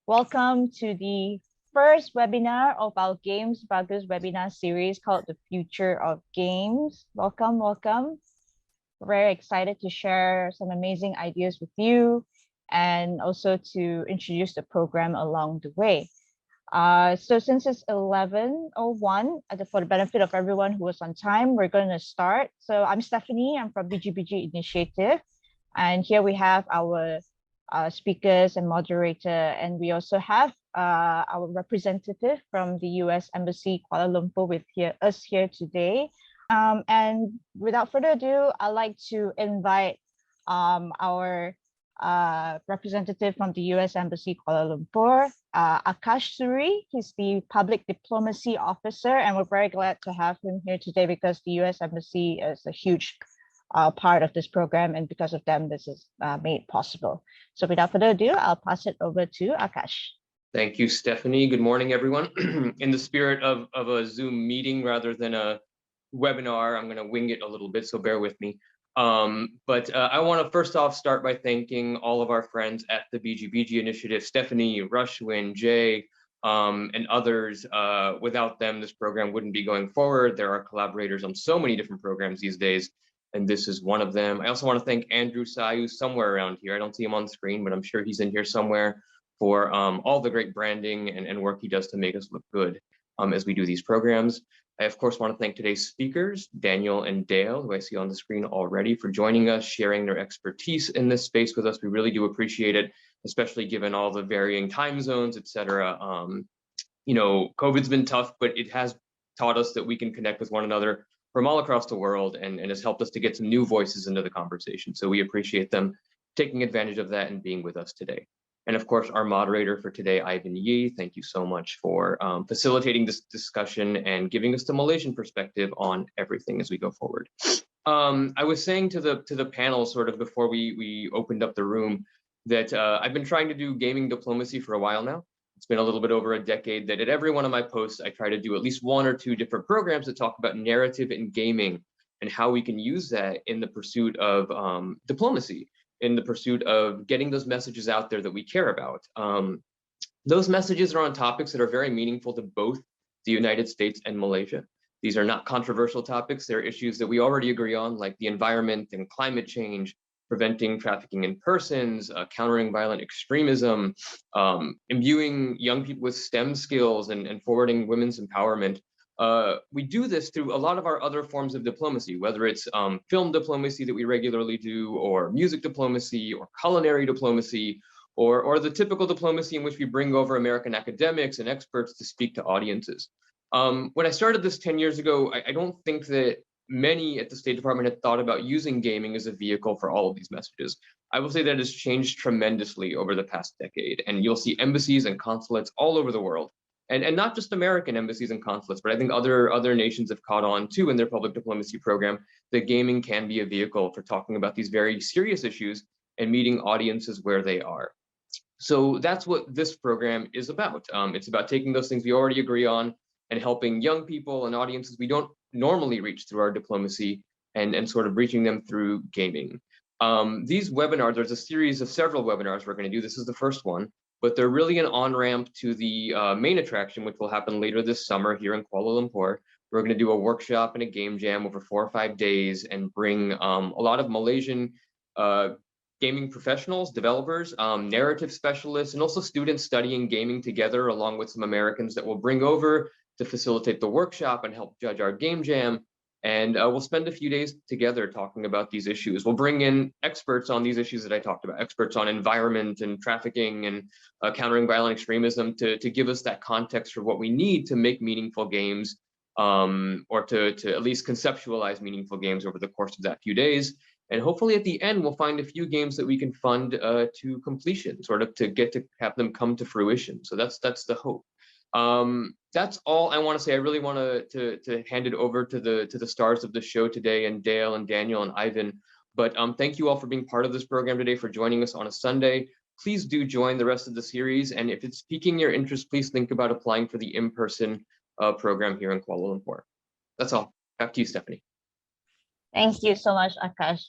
Welcome to the first webinar of our GamesBagus webinar series called The Future of Games. Welcome. We're very excited to share some amazing ideas with you and also to introduce the program along the way. So since it's 11:01, for the benefit of everyone who was on time, we're going to start. So I'm Stephanie, I'm from BGBG Initiative. And here we have our speakers and moderator, and we also have our representative from the US Embassy Kuala Lumpur with us here today. And without further ado, I'd like to invite our representative from the US Embassy Kuala Lumpur, Akash Suri. He's the Public Diplomacy Officer, and we're very glad to have him here today because the US Embassy is a huge part of this program, and because of them, this is made possible. So without further ado, I'll pass it over to Akash. Thank you, Stephanie. Good morning, everyone. In the spirit of a Zoom meeting rather than a webinar, I'm going to wing it a little bit, so bear with me. But I want to first off start by thanking all of our friends at the BGBG Initiative, Stephanie, Rushwin, Jay, and others. Without them, this program wouldn't be going forward. There are collaborators on so many different programs these days, and this is one of them. I also want to thank Andrew Sayu somewhere around here. I don't see him on the screen, but I'm sure he's in here somewhere, for all the great branding and work he does to make us look good as we do these programs. I, of course, want to thank today's speakers, Daniel and Dale, who I see on the screen already, for joining us, sharing their expertise in this space with us. We really do appreciate it, especially given all the varying time zones, et cetera. You know, COVID's been tough, but it has taught us that we can connect with one another from all across the world and has helped us to get some new voices into the conversation. So we appreciate them taking advantage of that and being with us today. And of course, our moderator for today, Ivan Yi, thank you so much for facilitating this discussion and giving us the Malaysian perspective on everything as we go forward. I was saying to the panel sort of before we opened up the room that I've been trying to do gaming diplomacy for a while now. It's been a little bit over a decade that at every one of my posts, I try to do at least one or two different programs that talk about narrative in gaming and how we can use that in the pursuit of diplomacy, in the pursuit of getting those messages out there that we care about. Those messages are on topics that are very meaningful to both the United States and Malaysia. These are not controversial topics. They're issues that we already agree on, like the environment and climate change, preventing trafficking in persons, countering violent extremism, imbuing young people with STEM skills and forwarding women's empowerment. We do this through a lot of our other forms of diplomacy, whether it's film diplomacy that we regularly do, or music diplomacy, or culinary diplomacy, or the typical diplomacy in which we bring over American academics and experts to speak to audiences. When I started this 10 years ago, I don't think that many at the State Department had thought about using gaming as a vehicle for all of these messages. I will say that it has changed tremendously over the past decade, and you'll see embassies and consulates all over the world. And not just American embassies and consulates, but I think other nations have caught on too in their public diplomacy program that gaming can be a vehicle for talking about these very serious issues and meeting audiences where they are. So that's what this program is about. It's about taking those things we already agree on and helping young people and audiences we don't normally reach through our diplomacy and sort of reaching them through gaming. These webinars, there's a series of several webinars we're going to do. This is the first one, but they're really an on-ramp to the main attraction, which will happen later this summer here in Kuala Lumpur. We're going to do a workshop and a game jam over 4 or 5 days and bring a lot of Malaysian gaming professionals, developers, narrative specialists, and also students studying gaming together, along with some Americans that we'll bring over to facilitate the workshop and help judge our game jam. And we'll spend a few days together talking about these issues. We'll bring in experts on these issues that I talked about, experts on environment and trafficking and countering violent extremism to give us that context for what we need to make meaningful games, or to at least conceptualize meaningful games over the course of that few days. And hopefully at the end, we'll find a few games that we can fund to completion, sort of to get to have them come to fruition. So that's the hope. That's all I want to say. I really want to hand it over to the stars of the show today, and Dale and Daniel and Ivan. But thank you all for being part of this program today, for joining us on a Sunday. Please do join the rest of the series, and if it's piquing your interest, please think about applying for the in-person program here in Kuala Lumpur. That's all. Back to you, Stephanie. Thank you so much, Akash.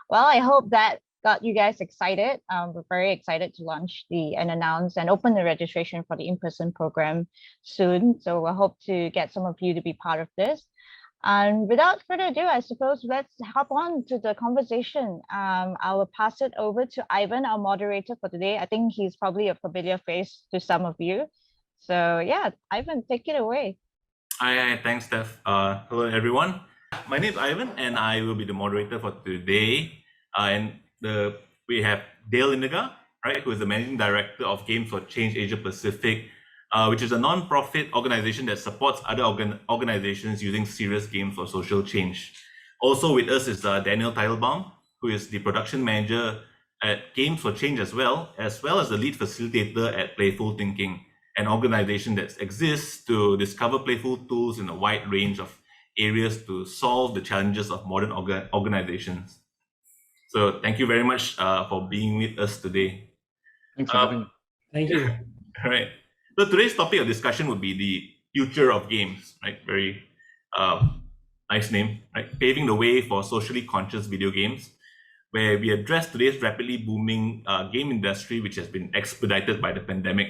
Well, I hope that got you guys excited. We're very excited to launch and announce and open the registration for the in-person program soon. So I hope to get some of you to be part of this. And without further ado, I suppose let's hop on to the conversation. I will pass it over to Ivan, our moderator for today. I think he's probably a familiar face to some of you. So yeah, Ivan, take it away. Hi, thanks, Steph. Hello, everyone. My name is Ivan, and I will be the moderator for today. We have Dale Indiga, right, who is the managing director of Games for Change Asia Pacific, which is a non-profit organization that supports other organizations using serious games for social change. Also with us is Daniel Teitelbaum, who is the production manager at Games for Change as well as the lead facilitator at Playful Thinking, an organization that exists to discover playful tools in a wide range of areas to solve the challenges of modern organizations. So thank you very much for being with us today. Thanks for having me. Thank you. All right. So today's topic of discussion would be the future of games, right? Very nice name, right? Paving the way for socially conscious video games, where we address today's rapidly booming game industry, which has been expedited by the pandemic.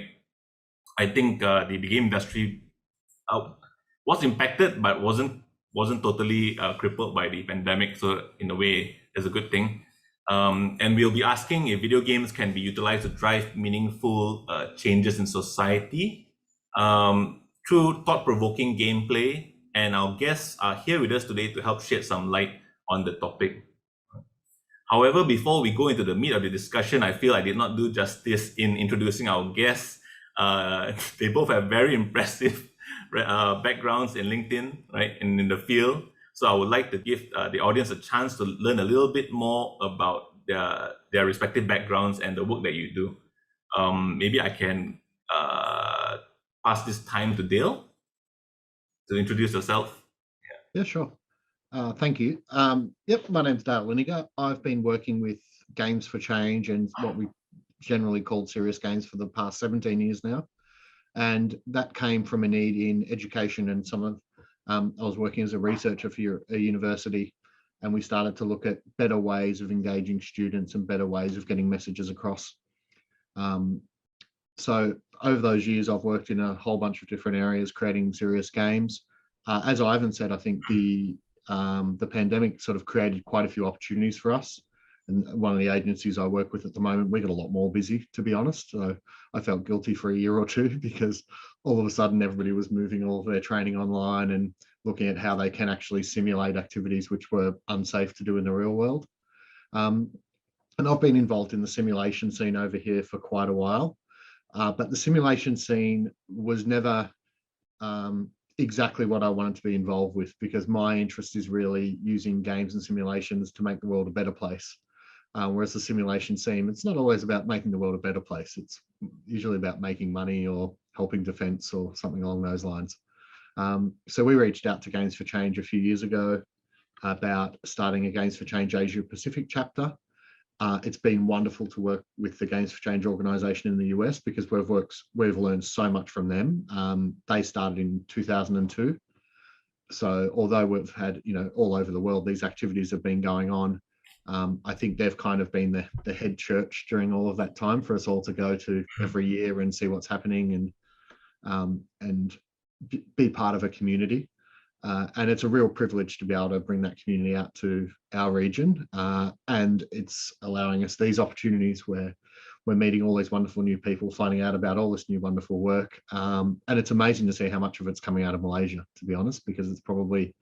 I think the game industry was impacted, but wasn't totally crippled by the pandemic. So in a way, it's a good thing. And we'll be asking if video games can be utilized to drive meaningful changes in society through thought-provoking gameplay. And our guests are here with us today to help shed some light on the topic. However, before we go into the meat of the discussion, I feel I did not do justice in introducing our guests. They both have very impressive backgrounds in LinkedIn, right, and in the field. So I would like to give the audience a chance to learn a little bit more about their respective backgrounds and the work that you do. Maybe I can pass this time to Dale to introduce yourself. Yeah, sure. Thank you. Yep, my name's Dale Liniger. I've been working with Games for Change and what we generally called serious games for the past 17 years now. And that came from a need in education and I was working as a researcher for a university, and we started to look at better ways of engaging students and better ways of getting messages across. So over those years, I've worked in a whole bunch of different areas, creating serious games. As Ivan said, I think the pandemic sort of created quite a few opportunities for us. And one of the agencies I work with at the moment, we got a lot more busy, to be honest. So I felt guilty for a year or two because all of a sudden everybody was moving all of their training online and looking at how they can actually simulate activities which were unsafe to do in the real world. And I've been involved in the simulation scene over here for quite a while, but the simulation scene was never exactly what I wanted to be involved with, because my interest is really using games and simulations to make the world a better place. Whereas the simulation scene, it's not always about making the world a better place. It's usually about making money or helping defense or something along those lines. So we reached out to Games for Change a few years ago about starting a Games for Change Asia Pacific chapter. It's been wonderful to work with the Games for Change organization in the US because we've learned so much from them. They started in 2002. So although we've had, all over the world, these activities have been going on, I think they've kind of been the head church during all of that time for us all to go to every year and see what's happening and be part of a community. And it's a real privilege to be able to bring that community out to our region. And it's allowing us these opportunities where we're meeting all these wonderful new people, finding out about all this new wonderful work. And it's amazing to see how much of it's coming out of Malaysia, to be honest, because it's probably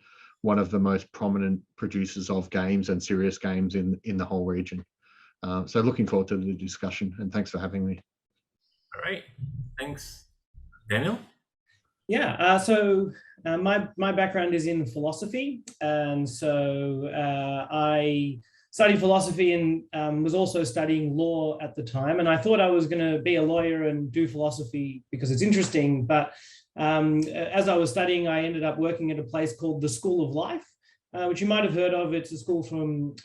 one of the most prominent producers of games and serious games in the whole region. So looking forward to the discussion, and thanks for having me. All right, thanks. Daniel? Yeah, so my background is in philosophy, and so I studied philosophy and was also studying law at the time. And I thought I was going to be a lawyer and do philosophy because it's interesting, but as I was studying, I ended up working at a place called the School of Life, which you might have heard of. It's a school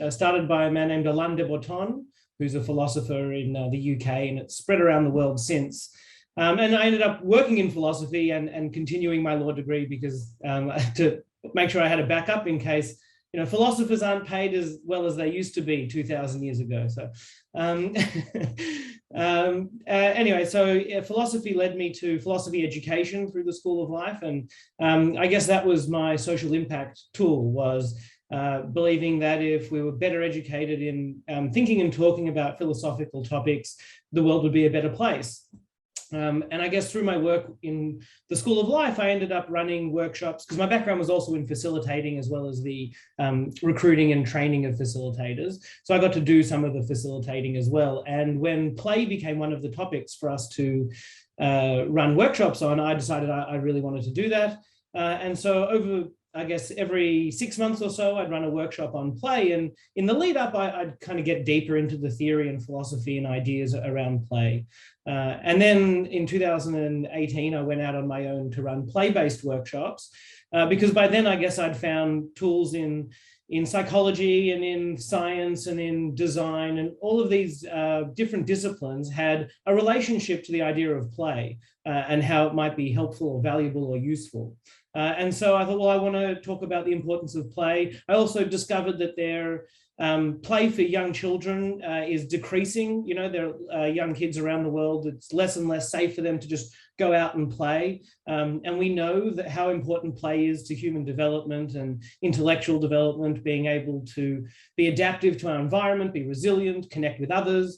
started by a man named Alain de Botton, who's a philosopher in the UK, and it's spread around the world since. And I ended up working in philosophy and continuing my law degree because to make sure I had a backup in case philosophers aren't paid as well as they used to be 2,000 years ago. So anyway, so philosophy led me to philosophy education through the School of Life. And I guess that was my social impact tool, was believing that if we were better educated in thinking and talking about philosophical topics, the world would be a better place. And I guess through my work in the School of Life, I ended up running workshops, because my background was also in facilitating as well as the recruiting and training of facilitators. So I got to do some of the facilitating as well. And when play became one of the topics for us to run workshops on, I decided I really wanted to do that. And so over, I guess, every 6 months or so, I'd run a workshop on play. And in the lead up, I'd kind of get deeper into the theory and philosophy and ideas around play. And then in 2018, I went out on my own to run play-based workshops, because by then, I guess I'd found tools in psychology and in science and in design, and all of these different disciplines had a relationship to the idea of play and how it might be helpful or valuable or useful. And so I thought, well, I want to talk about the importance of play. I also discovered that play for young children is decreasing. There are young kids around the world. It's less and less safe for them to just go out and play. And we know that how important play is to human development and intellectual development, being able to be adaptive to our environment, be resilient, connect with others.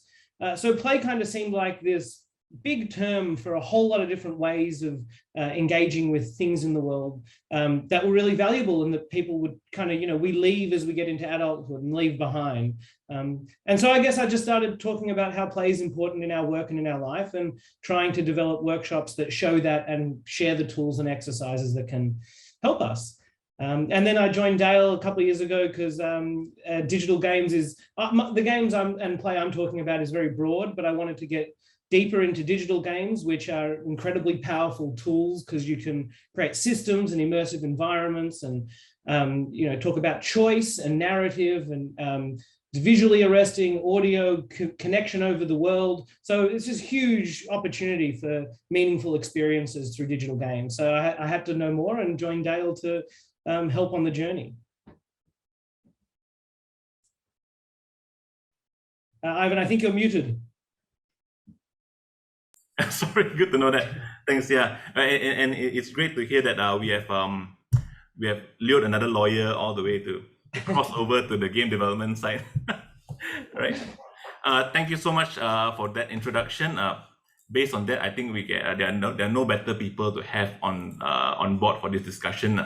So play kind of seemed like this big term for a whole lot of different ways of engaging with things in the world that were really valuable, and that people would kind of, we leave as we get into adulthood and leave behind. And so I guess I just started talking about how play is important in our work and in our life, and trying to develop workshops that show that and share the tools and exercises that can help us. And then I joined Dale a couple of years ago because digital games is, the games and play I'm talking about is very broad, but I wanted to get deeper into digital games, which are incredibly powerful tools, because you can create systems and immersive environments, and talk about choice and narrative, and visually arresting audio connection over the world. So it's this huge opportunity for meaningful experiences through digital games. So I had to know more and join Dale to help on the journey. Ivan, I think you're muted. Sorry, good to know that. Thanks. Yeah, and it's great to hear that we have lured another lawyer all the way to cross over to the game development side. Right. Thank you so much for that introduction. Based on that, I think there are no better people to have on board for this discussion.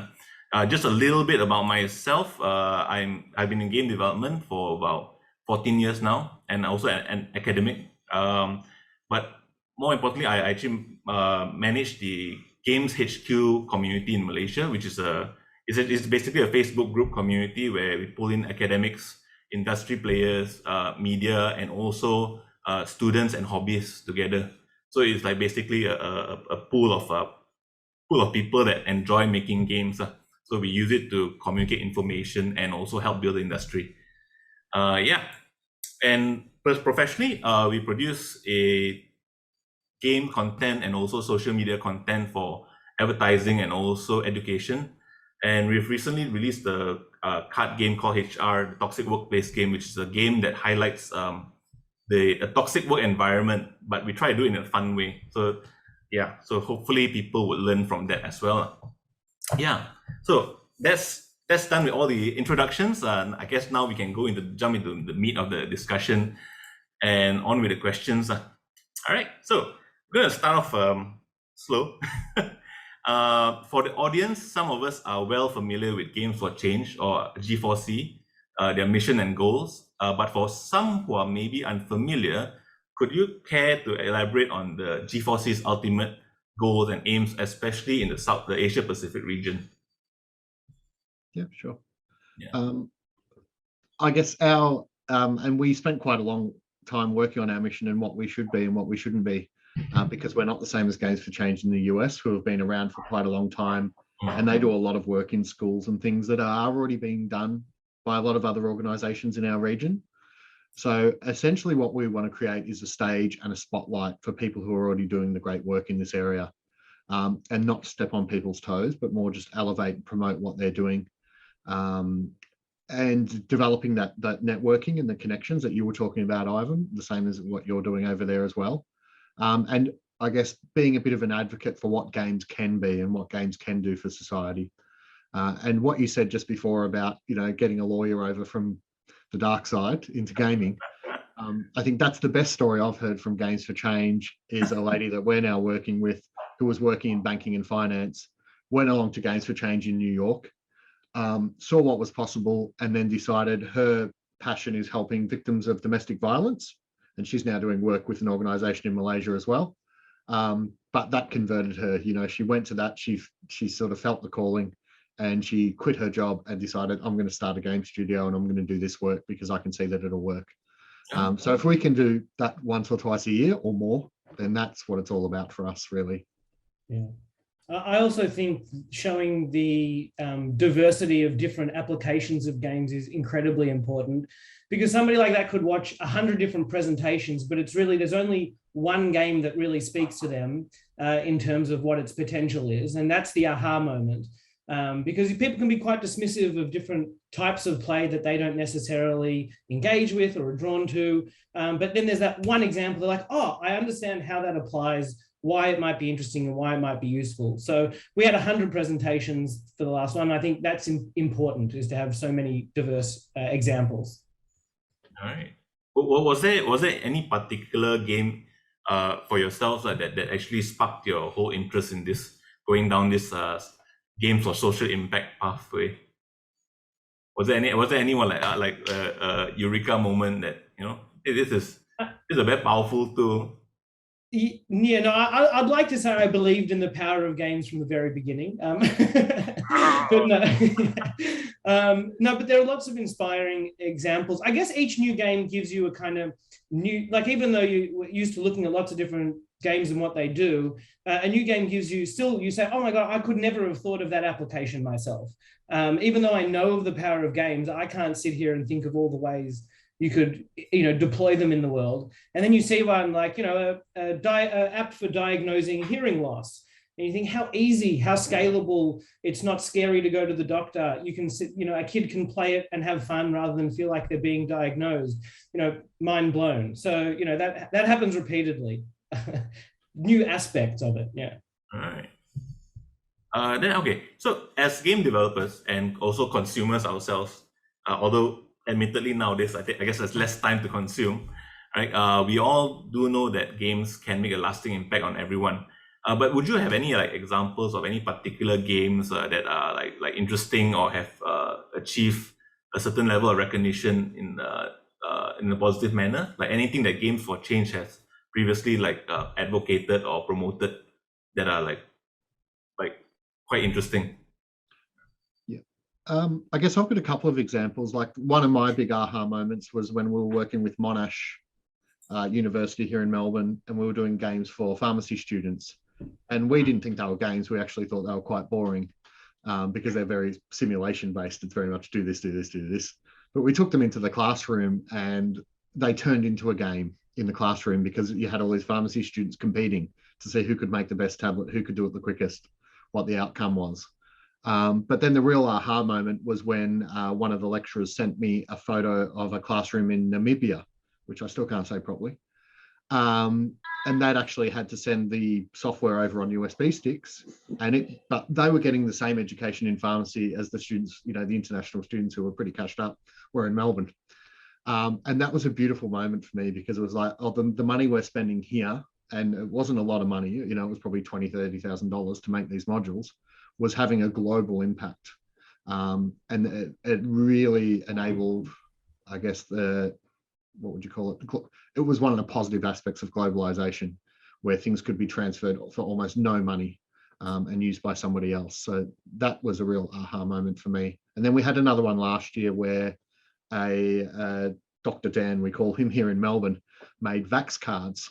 Just a little bit about myself. I've been in game development for about 14 years now, and also an academic. But more importantly, I actually manage the Games HQ community in Malaysia, which is it's basically a Facebook group community where we pull in academics, industry players, media, and also students and hobbyists together. So it's like basically a pool of people that enjoy making games. So we use it to communicate information and also help build the industry. And professionally, we produce a game content and also social media content for advertising and also education. And we've recently released a card game called HR, the Toxic Workplace game, which is a game that highlights a toxic work environment, but we try to do it in a fun way. So yeah, so hopefully people would learn from that as well. Yeah, so that's done with all the introductions. And I guess now we can jump into the meat of the discussion and on with the questions. All right, so we're going to start off slow. For the audience, some of us are well familiar with Games for Change, or G4C, their mission and goals. But for some who are maybe unfamiliar, could you care to elaborate on the G4C's ultimate goals and aims, especially in the Asia Pacific region? Yeah, sure. Yeah. I guess and we spent quite a long time working on our mission and what we should be and what we shouldn't be. Because we're not the same as Games for Change in the US, who have been around for quite a long time, and they do a lot of work in schools and things that are already being done by a lot of other organizations in our region. So essentially what we want to create is a stage and a spotlight for people who are already doing the great work in this area, and not step on people's toes, but more just elevate and promote what they're doing. and developing that networking and the connections that you were talking about, Ivan, the same as what you're doing over there as well. And I guess being a bit of an advocate for what games can be and what games can do for society. And what you said just before about, getting a lawyer over from the dark side into gaming, I think that's the best story I've heard from Games for Change, is a lady that we're now working with who was working in banking and finance, went along to Games for Change in New York, saw what was possible, and then decided her passion is helping victims of domestic violence. And she's now doing work with an organization in Malaysia as well. But that converted her. She went to that, she sort of felt the calling, and she quit her job and decided, I'm going to start a game studio and I'm going to do this work because I can see that it'll work. So if we can do that once or twice a year or more, then that's what it's all about for us, really. Yeah. I also think showing the diversity of different applications of games is incredibly important, because somebody like that could watch 100 different presentations, but there's only one game that really speaks to them in terms of what its potential is, and that's the aha moment. Because people can be quite dismissive of different types of play that they don't necessarily engage with or are drawn to. But then there's that one example, they're like, oh, I understand how that applies, why it might be interesting and why it might be useful. So we had 100 presentations for the last one. I think that's important, is to have so many diverse examples. All right. Was there any particular game for yourselves that actually sparked your whole interest in this, going down this games for social impact pathway? Was there anyone like eureka moment that, this is a very powerful tool? Yeah, no, I'd like to say I believed in the power of games from the very beginning. But no. No, but there are lots of inspiring examples. I guess each new game gives you a kind of new, like, even though you're used to looking at lots of different games and what they do, a new game gives you, you say, oh my God, I could never have thought of that application myself. Even though I know of the power of games, I can't sit here and think of all the ways you could, deploy them in the world. And then you see one like, a app for diagnosing hearing loss. And you think how easy, how scalable, it's not scary to go to the doctor. You can sit, a kid can play it and have fun rather than feel like they're being diagnosed, mind blown. So, that happens repeatedly. New aspects of it. Yeah. All right. Then, okay. So as game developers and also consumers ourselves, although admittedly nowadays, I guess there's less time to consume, right? We all do know that games can make a lasting impact on everyone. But would you have any examples of any particular games that are like interesting or have achieved a certain level of recognition in a positive manner? Like anything that Games for Change has previously advocated or promoted that are like quite interesting? I guess I've got a couple of examples. Like, one of my big aha moments was when we were working with Monash University here in Melbourne, and we were doing games for pharmacy students. And we didn't think they were games. We actually thought they were quite boring because they're very simulation based. It's very much do this, do this, do this. But we took them into the classroom and they turned into a game in the classroom, because you had all these pharmacy students competing to see who could make the best tablet, who could do it the quickest, what the outcome was. But then the real aha moment was when one of the lecturers sent me a photo of a classroom in Namibia, which I still can't say properly. And that actually had to send the software over on USB sticks, but they were getting the same education in pharmacy as the students, the international students who were pretty cashed up were in Melbourne. And that was a beautiful moment for me, because it was like, the money we're spending here, and it wasn't a lot of money, it was probably $20,000, $30,000 to make these modules, was having a global impact. And it really enabled, I guess, what would you call it? It was one of the positive aspects of globalization, where things could be transferred for almost no money and used by somebody else. So that was a real aha moment for me. And then we had another one last year where Dr. Dan, we call him here in Melbourne, made Vax cards,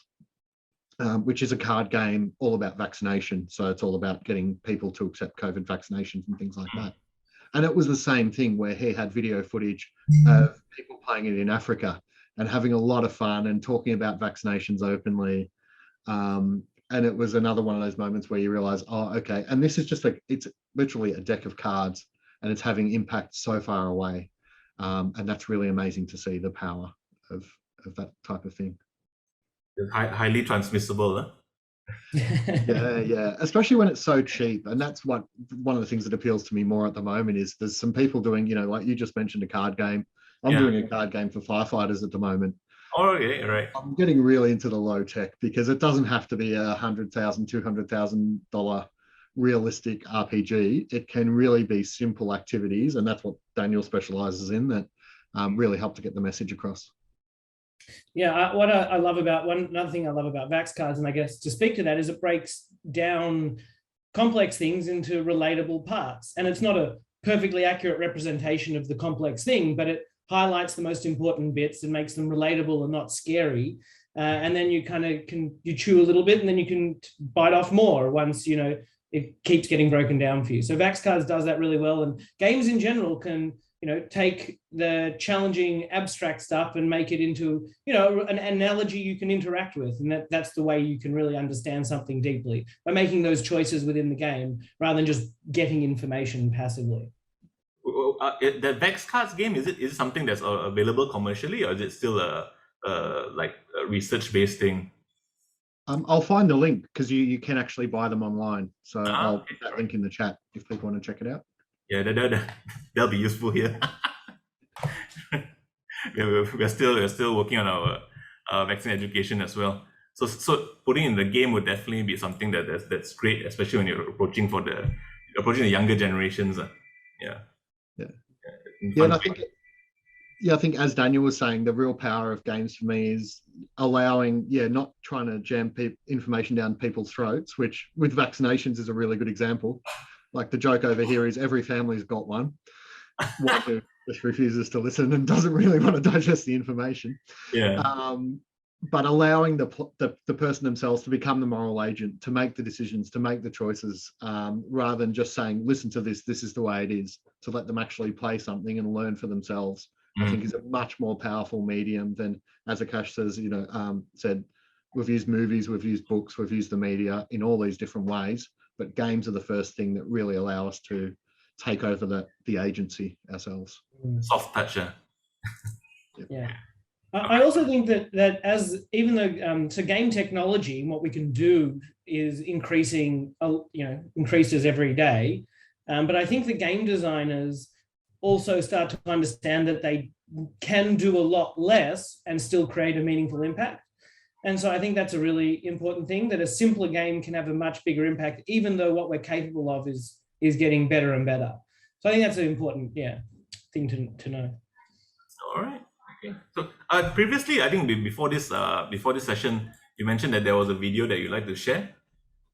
which is a card game all about vaccination. So it's all about getting people to accept COVID vaccinations and things like that. And it was the same thing, where he had video footage of people playing it in Africa and having a lot of fun and talking about vaccinations openly. And it was another one of those moments where you realize, oh, okay. And this is just it's literally a deck of cards, and it's having impact so far away. And that's really amazing to see the power of that type of thing. Highly transmissible, huh? Yeah, especially when it's so cheap. And that's one of the things that appeals to me more at the moment is there's some people doing, like you just mentioned, a card game. I'm doing a card game for firefighters at the moment. Oh, okay, right. I'm getting really into the low tech because it doesn't have to be a $100,000, $200,000 realistic RPG. It can really be simple activities, and that's what Daniel specializes in, that really help to get the message across. Yeah, what I love about another thing I love about Vax cards, and I guess to speak to that, is it breaks down complex things into relatable parts, and it's not a perfectly accurate representation of the complex thing, but it highlights the most important bits and makes them relatable and not scary. And then you kind of you chew a little bit, and then you can bite off more once it keeps getting broken down for you. So Vax cards does that really well, and games in general can take the challenging abstract stuff and make it into an analogy you can interact with, and that's the way you can really understand something deeply, by making those choices within the game rather than just getting information passively. The Vex Cards game, is it something that's available commercially, or is it still a research-based thing? I'll find the link because you can actually buy them online. So I'll okay. put that link in the chat if people want to check it out. Yeah, that'll be useful here. we're still working on our vaccine education as well. So putting in the game would definitely be something that's great, especially when you're approaching the younger generations. And I think as Daniel was saying, the real power of games for me is allowing, not trying to jam information down people's throats, which with vaccinations is a really good example. Like the joke over here is every family's got one. One who just refuses to listen and doesn't really want to digest the information. Yeah. But allowing the person themselves to become the moral agent, to make the decisions, to make the choices, rather than just saying, listen to this is the way it is, to let them actually play something and learn for themselves, I think is a much more powerful medium than, as Akash says, said, we've used movies, we've used books, we've used the media in all these different ways, but games are the first thing that really allow us to take over the agency ourselves. Soft touch. Yeah. I also think that as even though so game technology and what we can do is increases every day, but I think the game designers also start to understand that they can do a lot less and still create a meaningful impact. And so I think that's a really important thing, that a simpler game can have a much bigger impact, even though what we're capable of is getting better and better. So I think that's an important thing to know. All right. Okay. So previously, I think before this session, you mentioned that there was a video that you'd like to share.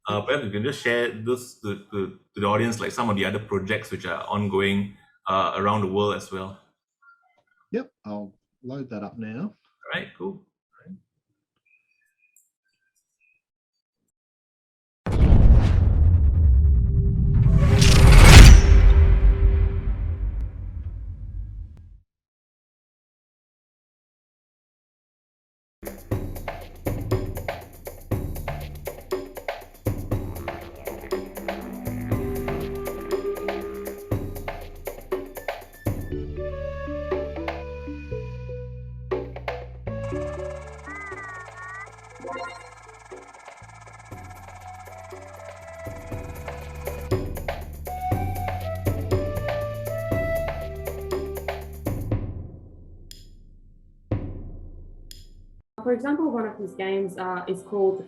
Perhaps you can just share this to the audience, like some of the other projects which are ongoing around the world as well. Yep, I'll load that up now. All right, cool. For example, one of these games is called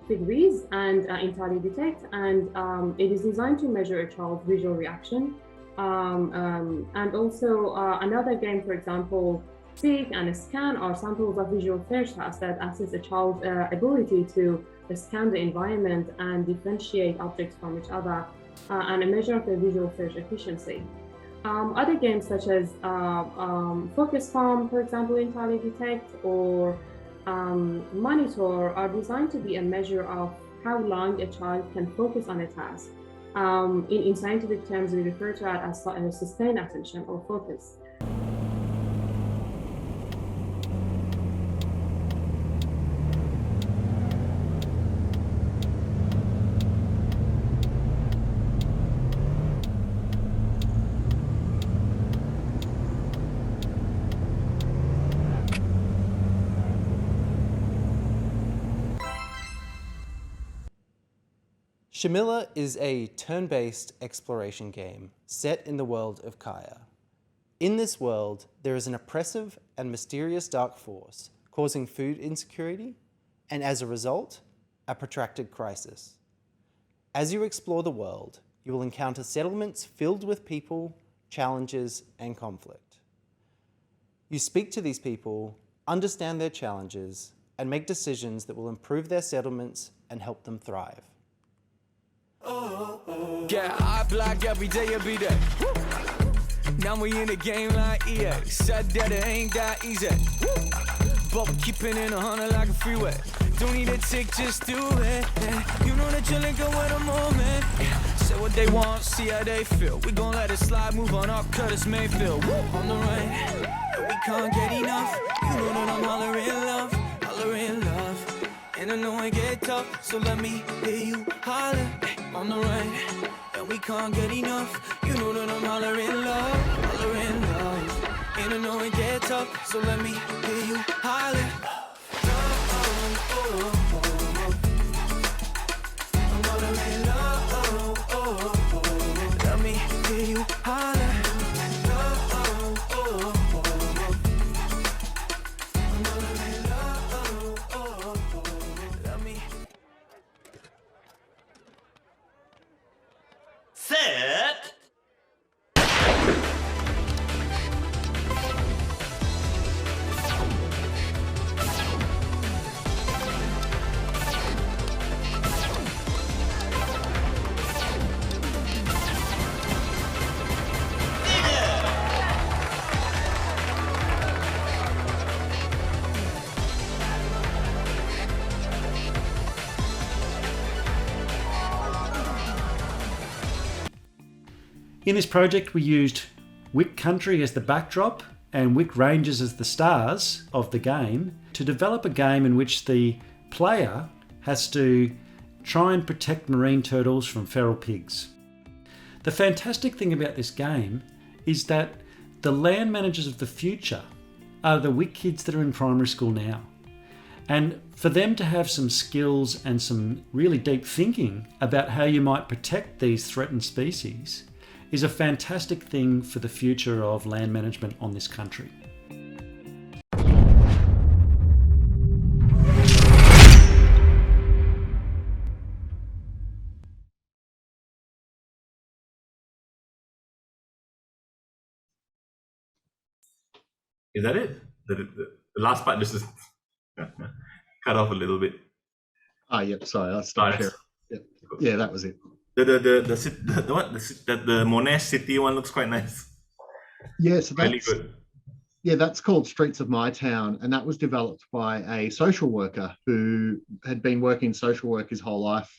Fidwiz and Entirely Detect, and it is designed to measure a child's visual reaction. And also another game, for example, Civic and Scan, are samples of visual search tasks that assess a child's ability to scan the environment and differentiate objects from each other, and a measure of their visual search efficiency. Other games such as Focus Farm, for example, Entirely Detect, or Monitor are designed to be a measure of how long a child can focus on a task. In scientific terms, we refer to it as sustained attention or focus. Shamilla is a turn-based exploration game set in the world of Kaya. In this world, there is an oppressive and mysterious dark force causing food insecurity, and as a result, a protracted crisis. As you explore the world, you will encounter settlements filled with people, challenges, and conflict. You speak to these people, understand their challenges, and make decisions that will improve their settlements and help them thrive. Yeah, I block every day, every day. Now we in the game like EA. Said that it ain't that easy. But we keeping it 100 like a freeway. Don't need a tick, just do it. You know that you're linking with the moment. Say what they want, see how they feel. We gon' let it slide, move on up, Curtis Mayfield. On the rain, and we can't get enough. You know that I'm hollering love, hollering love. And I know it get tough, so let me hear you holler. On the rain, and we can't get enough. You know that I'm hollering love, hollering love. And I know it get tough, so let me hear you holler. I'm hollering love, let me hear you holler. I'm hollering love, let me. Set. In this project, we used Wick Country as the backdrop and Wick Ranges as the stars of the game to develop a game in which the player has to try and protect marine turtles from feral pigs. The fantastic thing about this game is that the land managers of the future are the Wick kids that are in primary school now. And for them to have some skills and some really deep thinking about how you might protect these threatened species is a fantastic thing for the future of land management on this country. Is that it? The last part just is cut off a little bit. Yep, sorry, I stopped sharing. Yep. Yeah, that was it. The Monash City one looks quite nice. Yeah, so that's really good. Yeah, that's called Streets of My Town, and that was developed by a social worker who had been working social work his whole life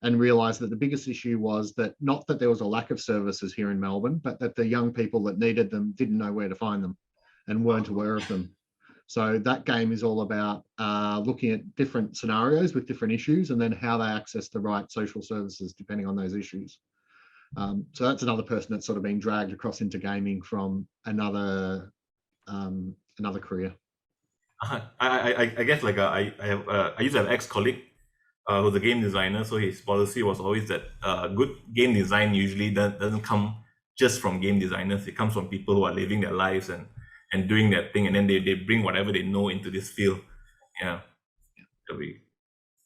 and realised that the biggest issue was that not that there was a lack of services here in Melbourne, but that the young people that needed them didn't know where to find them and weren't aware of them. So that game is all about looking at different scenarios with different issues and then how they access the right social services depending on those issues. So that's another person that's sort of being dragged across into gaming from another career. I guess like I used to have an ex-colleague who's a game designer, so his policy was always that good game design usually doesn't come just from game designers. It comes from people who are living their lives and doing that thing, and then they bring whatever they know into this field. Yeah,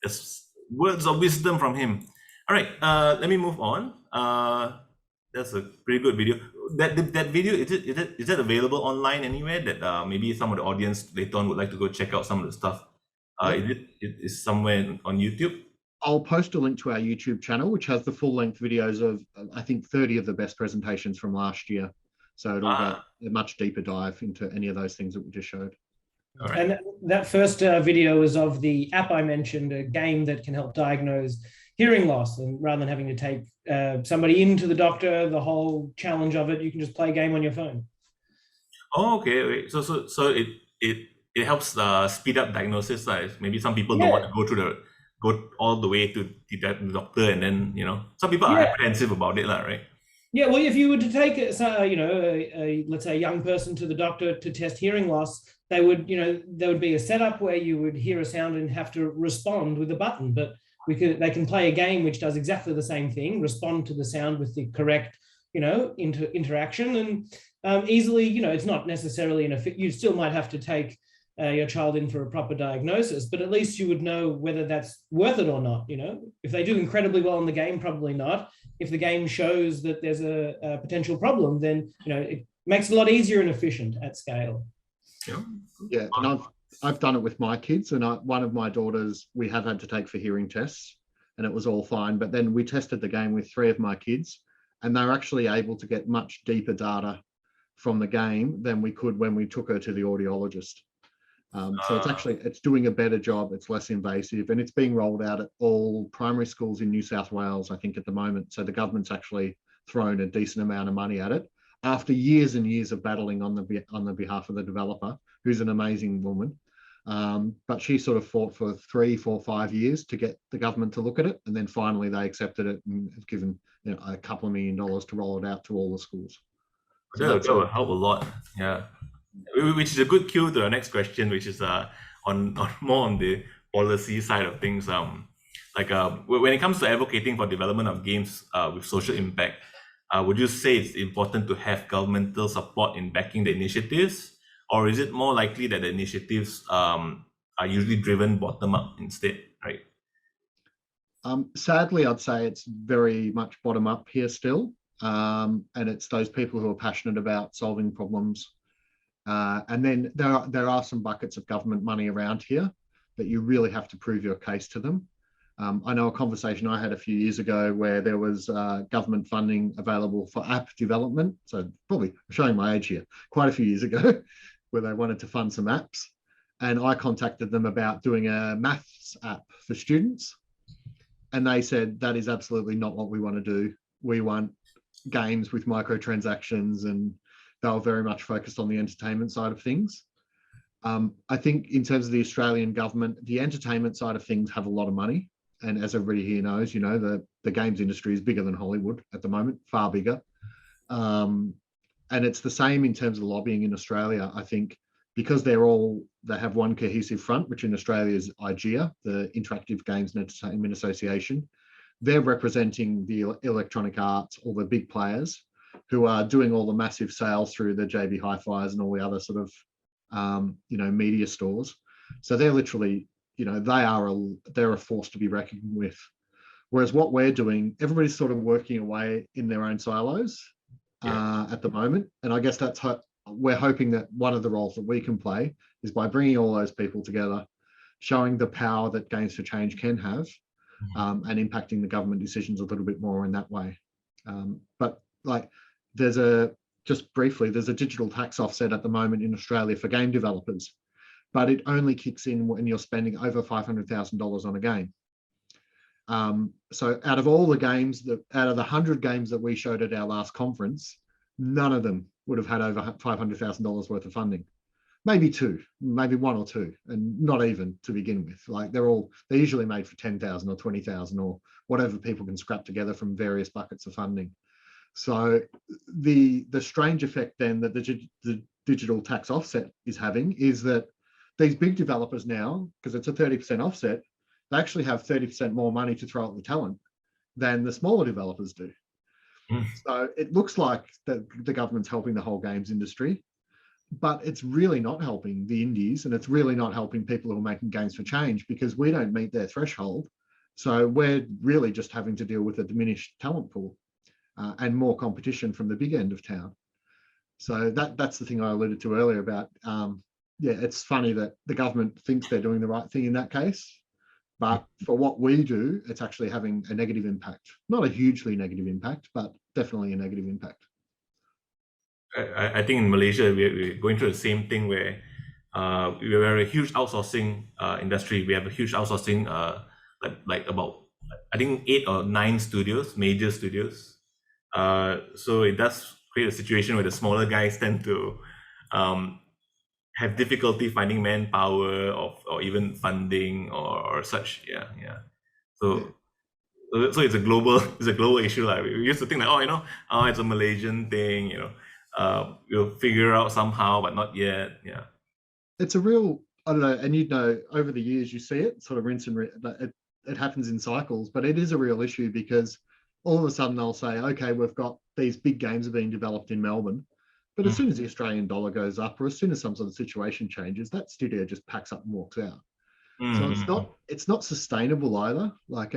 just words of wisdom from him. All right, let me move on. That's a pretty good video. That video, is that available online anywhere that maybe some of the audience later on would like to go check out some of the stuff? Is somewhere on YouTube? I'll post a link to our YouTube channel, which has the full-length videos of, I think, 30 of the best presentations from last year. So it'll get a much deeper dive into any of those things that we just showed. All right. And that first video was of the app I mentioned, a game that can help diagnose hearing loss. And rather than having to take somebody into the doctor, the whole challenge of it, you can just play a game on your phone. Oh, okay. So it helps speed up diagnosis. Maybe some people don't want to go all the way to the doctor, and then some people are apprehensive about it, right? Yeah, well, if you were to take, let's say a young person to the doctor to test hearing loss, there would be a setup where you would hear a sound and have to respond with a button. But they can play a game which does exactly the same thing, respond to the sound with the correct, interaction, and easily, it's not necessarily you still might have to take your child in for a proper diagnosis, but at least you would know whether that's worth it or not. If they do incredibly well in the game, probably not. If the game shows that there's a potential problem, then it makes it a lot easier and efficient at scale. Yeah, and I've done it with my kids, and one of my daughters we have had to take for hearing tests, and it was all fine. But then we tested the game with 3 of my kids, and they're actually able to get much deeper data from the game than we could when we took her to the audiologist. So it's doing a better job. It's less invasive, and it's being rolled out at all primary schools in New South Wales, I think, at the moment. So the government's actually thrown a decent amount of money at it after years and years of battling on the behalf of the developer, who's an amazing woman. But she sort of fought for 3, 4, 5 years to get the government to look at it, and then finally they accepted it and have given a couple of $1 million to roll it out to all the schools. So that will help a lot. Yeah. Which is a good cue to our next question, which is on more on the policy side of things. When it comes to advocating for development of games with social impact, would you say it's important to have governmental support in backing the initiatives, or is it more likely that the initiatives are usually driven bottom up instead, right? Sadly, I'd say it's very much bottom up here still, and it's those people who are passionate about solving problems. And then there are some buckets of government money around here that you really have to prove your case to them. I know a conversation I had a few years ago where there was government funding available for app development. So probably showing my age here, quite a few years ago, where they wanted to fund some apps. And I contacted them about doing a maths app for students. And they said, that is absolutely not what we want to do. We want games with microtransactions, and they were very much focused on the entertainment side of things. I think in terms of the Australian government, the entertainment side of things have a lot of money. And as everybody here knows, the games industry is bigger than Hollywood at the moment, far bigger. And it's the same in terms of lobbying in Australia. I think because they have one cohesive front, which in Australia is IGEA, the Interactive Games and Entertainment Association. They're representing the electronic arts, all the big players who are doing all the massive sales through the JB Hi-Fis and all the other sort of, media stores. So they're literally, they're a force to be reckoned with. Whereas what we're doing, everybody's sort of working away in their own silos at the moment. And I guess we're hoping that one of the roles that we can play is by bringing all those people together, showing the power that Games for Change can have, and impacting the government decisions a little bit more in that way. But there's a digital tax offset at the moment in Australia for game developers, but it only kicks in when you're spending over $500,000 on a game. So out of all the games, out of the 100 games that we showed at our last conference, none of them would have had over $500,000 worth of funding. Maybe 2, maybe 1 or 2, and not even to begin with. They're usually made for 10,000 or 20,000 or whatever people can scrap together from various buckets of funding. So the strange effect then that the digital tax offset is having is that these big developers now, because it's a 30% offset, they actually have 30% more money to throw at the talent than the smaller developers do. So it looks like the government's helping the whole games industry, but it's really not helping the indies, and it's really not helping people who are making games for change, because we don't meet their threshold. So we're really just having to deal with a diminished talent pool and more competition from the big end of town. So that's the thing I alluded to earlier about, it's funny that the government thinks they're doing the right thing in that case, but for what we do, it's actually having a negative impact. Not a hugely negative impact, but definitely a negative impact. I think in Malaysia, we're going through the same thing where we're a huge outsourcing industry. We have a huge outsourcing, about, I think 8 or 9 studios, major studios. So it does create a situation where the smaller guys tend to have difficulty finding manpower or even funding or such. So it's a global issue. We used to think it's a Malaysian thing. We'll figure out somehow, but not yet. It's a real, I don't know, and over the years you see it sort of rinse and it happens in cycles, but it is a real issue because all of a sudden they'll say, okay, we've got these big games are being developed in Melbourne. But as soon as the Australian dollar goes up, or as soon as some sort of situation changes, that studio just packs up and walks out. So it's not sustainable either.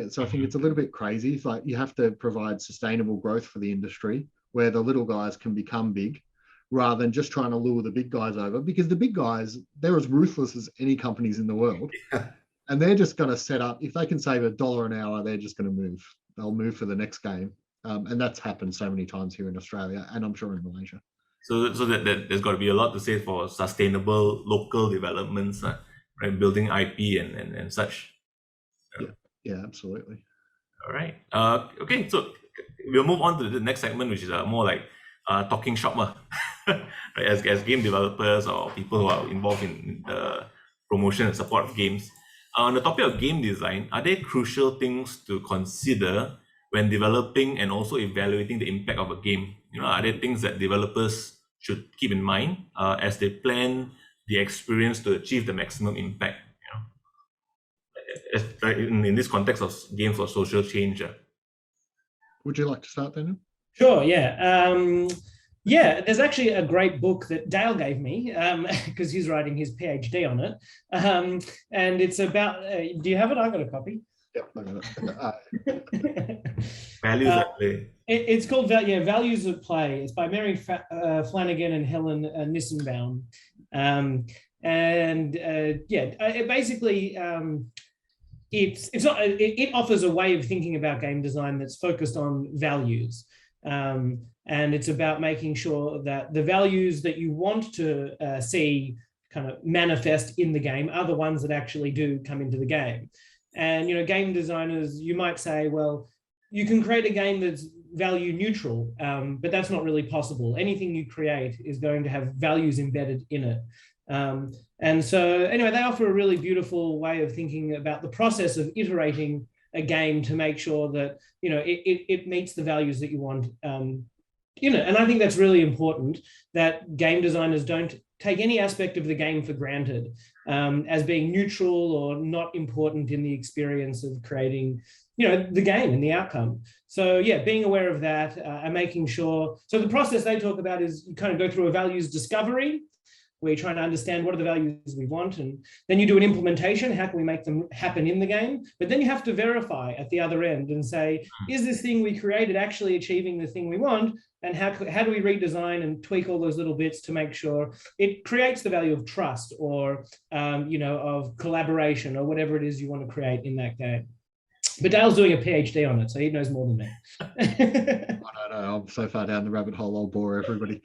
So I think it's a little bit crazy. It's like you have to provide sustainable growth for the industry where the little guys can become big, rather than just trying to lure the big guys over, because the big guys, they're as ruthless as any companies in the world. And they're just going to set up, if they can save $1 an hour, they're just going to move. They'll move for the next game. And that's happened so many times here in Australia, and I'm sure in Malaysia. So that there's got to be a lot to say for sustainable local developments, right? Building IP and such. Yeah, absolutely. All right. Okay, so we'll move on to the next segment, which is more like talking shop, right? As game developers or people who are involved in the promotion and support of games. On the topic of game design, are there crucial things to consider when developing and also evaluating the impact of a game? Are there things that developers should keep in mind as they plan the experience to achieve the maximum impact? In this context of games for social change. Would you like to start, Daniel? Sure, yeah. There's actually a great book that Dale gave me because he's writing his PhD on it. And it's about, do you have it? I got a copy. Yep, I got it. Values at Play. It's called Values at Play. It's by Mary Flanagan and Helen Nissenbaum. It basically it offers a way of thinking about game design that's focused on values. And it's about making sure that the values that you want to see kind of manifest in the game are the ones that actually do come into the game. And, game designers, you might say, well, you can create a game that's value neutral, but that's not really possible. Anything you create is going to have values embedded in it. And so anyway, they offer a really beautiful way of thinking about the process of iterating a game to make sure that, it meets the values that you want. And I think that's really important, that game designers don't take any aspect of the game for granted as being neutral or not important in the experience of creating, the game and the outcome. So being aware of that and making sure. So the process they talk about is you kind of go through a values discovery, where you're trying to understand what are the values we want, and then you do an implementation. How can we make them happen in the game? But then you have to verify at the other end and say, is this thing we created actually achieving the thing we want? And how do we redesign and tweak all those little bits to make sure it creates the value of trust or, of collaboration or whatever it is you want to create in that game. But Dale's doing a PhD on it, so he knows more than me. I don't know. I'm so far down the rabbit hole, I'll bore everybody.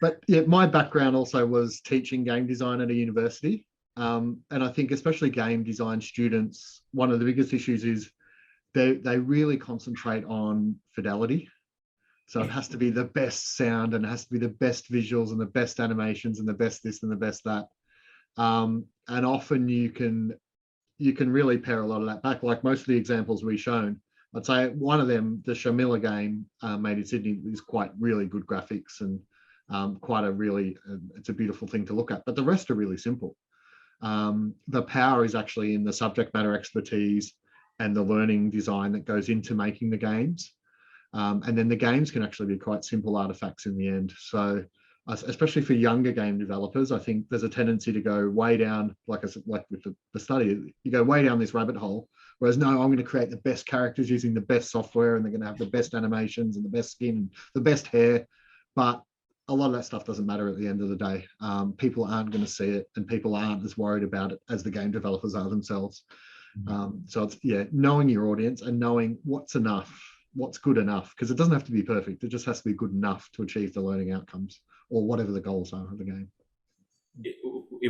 But my background also was teaching game design at a university. And I think especially game design students, one of the biggest issues is they really concentrate on fidelity. So it has to be the best sound and it has to be the best visuals and the best animations and the best this and the best that. And often you can really pare a lot of that back. Like most of the examples we've shown, I'd say one of them, the Shamila game made in Sydney, is quite really good graphics and it's a beautiful thing to look at, but the rest are really simple. The power is actually in the subject matter expertise and the learning design that goes into making the games. And then the games can actually be quite simple artifacts in the end. So especially for younger game developers, I think there's a tendency to go way down, like with the study, you go way down this rabbit hole. Whereas no, I'm going to create the best characters using the best software and they're going to have the best animations and the best skin, the best hair. But a lot of that stuff doesn't matter at the end of the day. People aren't going to see it and people aren't as worried about it as the game developers are themselves. So it's, knowing your audience and knowing what's enough, what's good enough, because it doesn't have to be perfect. It just has to be good enough to achieve the learning outcomes or whatever the goals are of the game.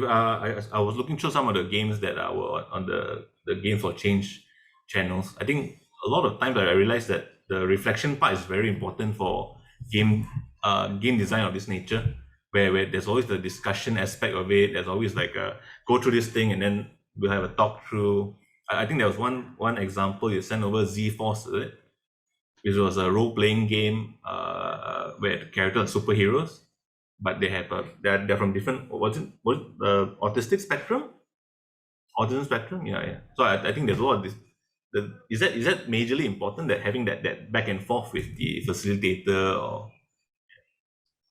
I was looking through some of the games that were on the Game for Change channels. I think a lot of times I realized that the reflection part is very important for game design of this nature, where there's always the discussion aspect of it. There's always like go through this thing and then we'll have a talk through. I think there was one example you sent over, Z-Force, is it? Which was a role-playing game where the characters are superheroes, but they have they're from different, was it the autistic spectrum? autism spectrum. Yeah. So I think there's a lot of this. Is that majorly important, that having that back and forth with the facilitator? Or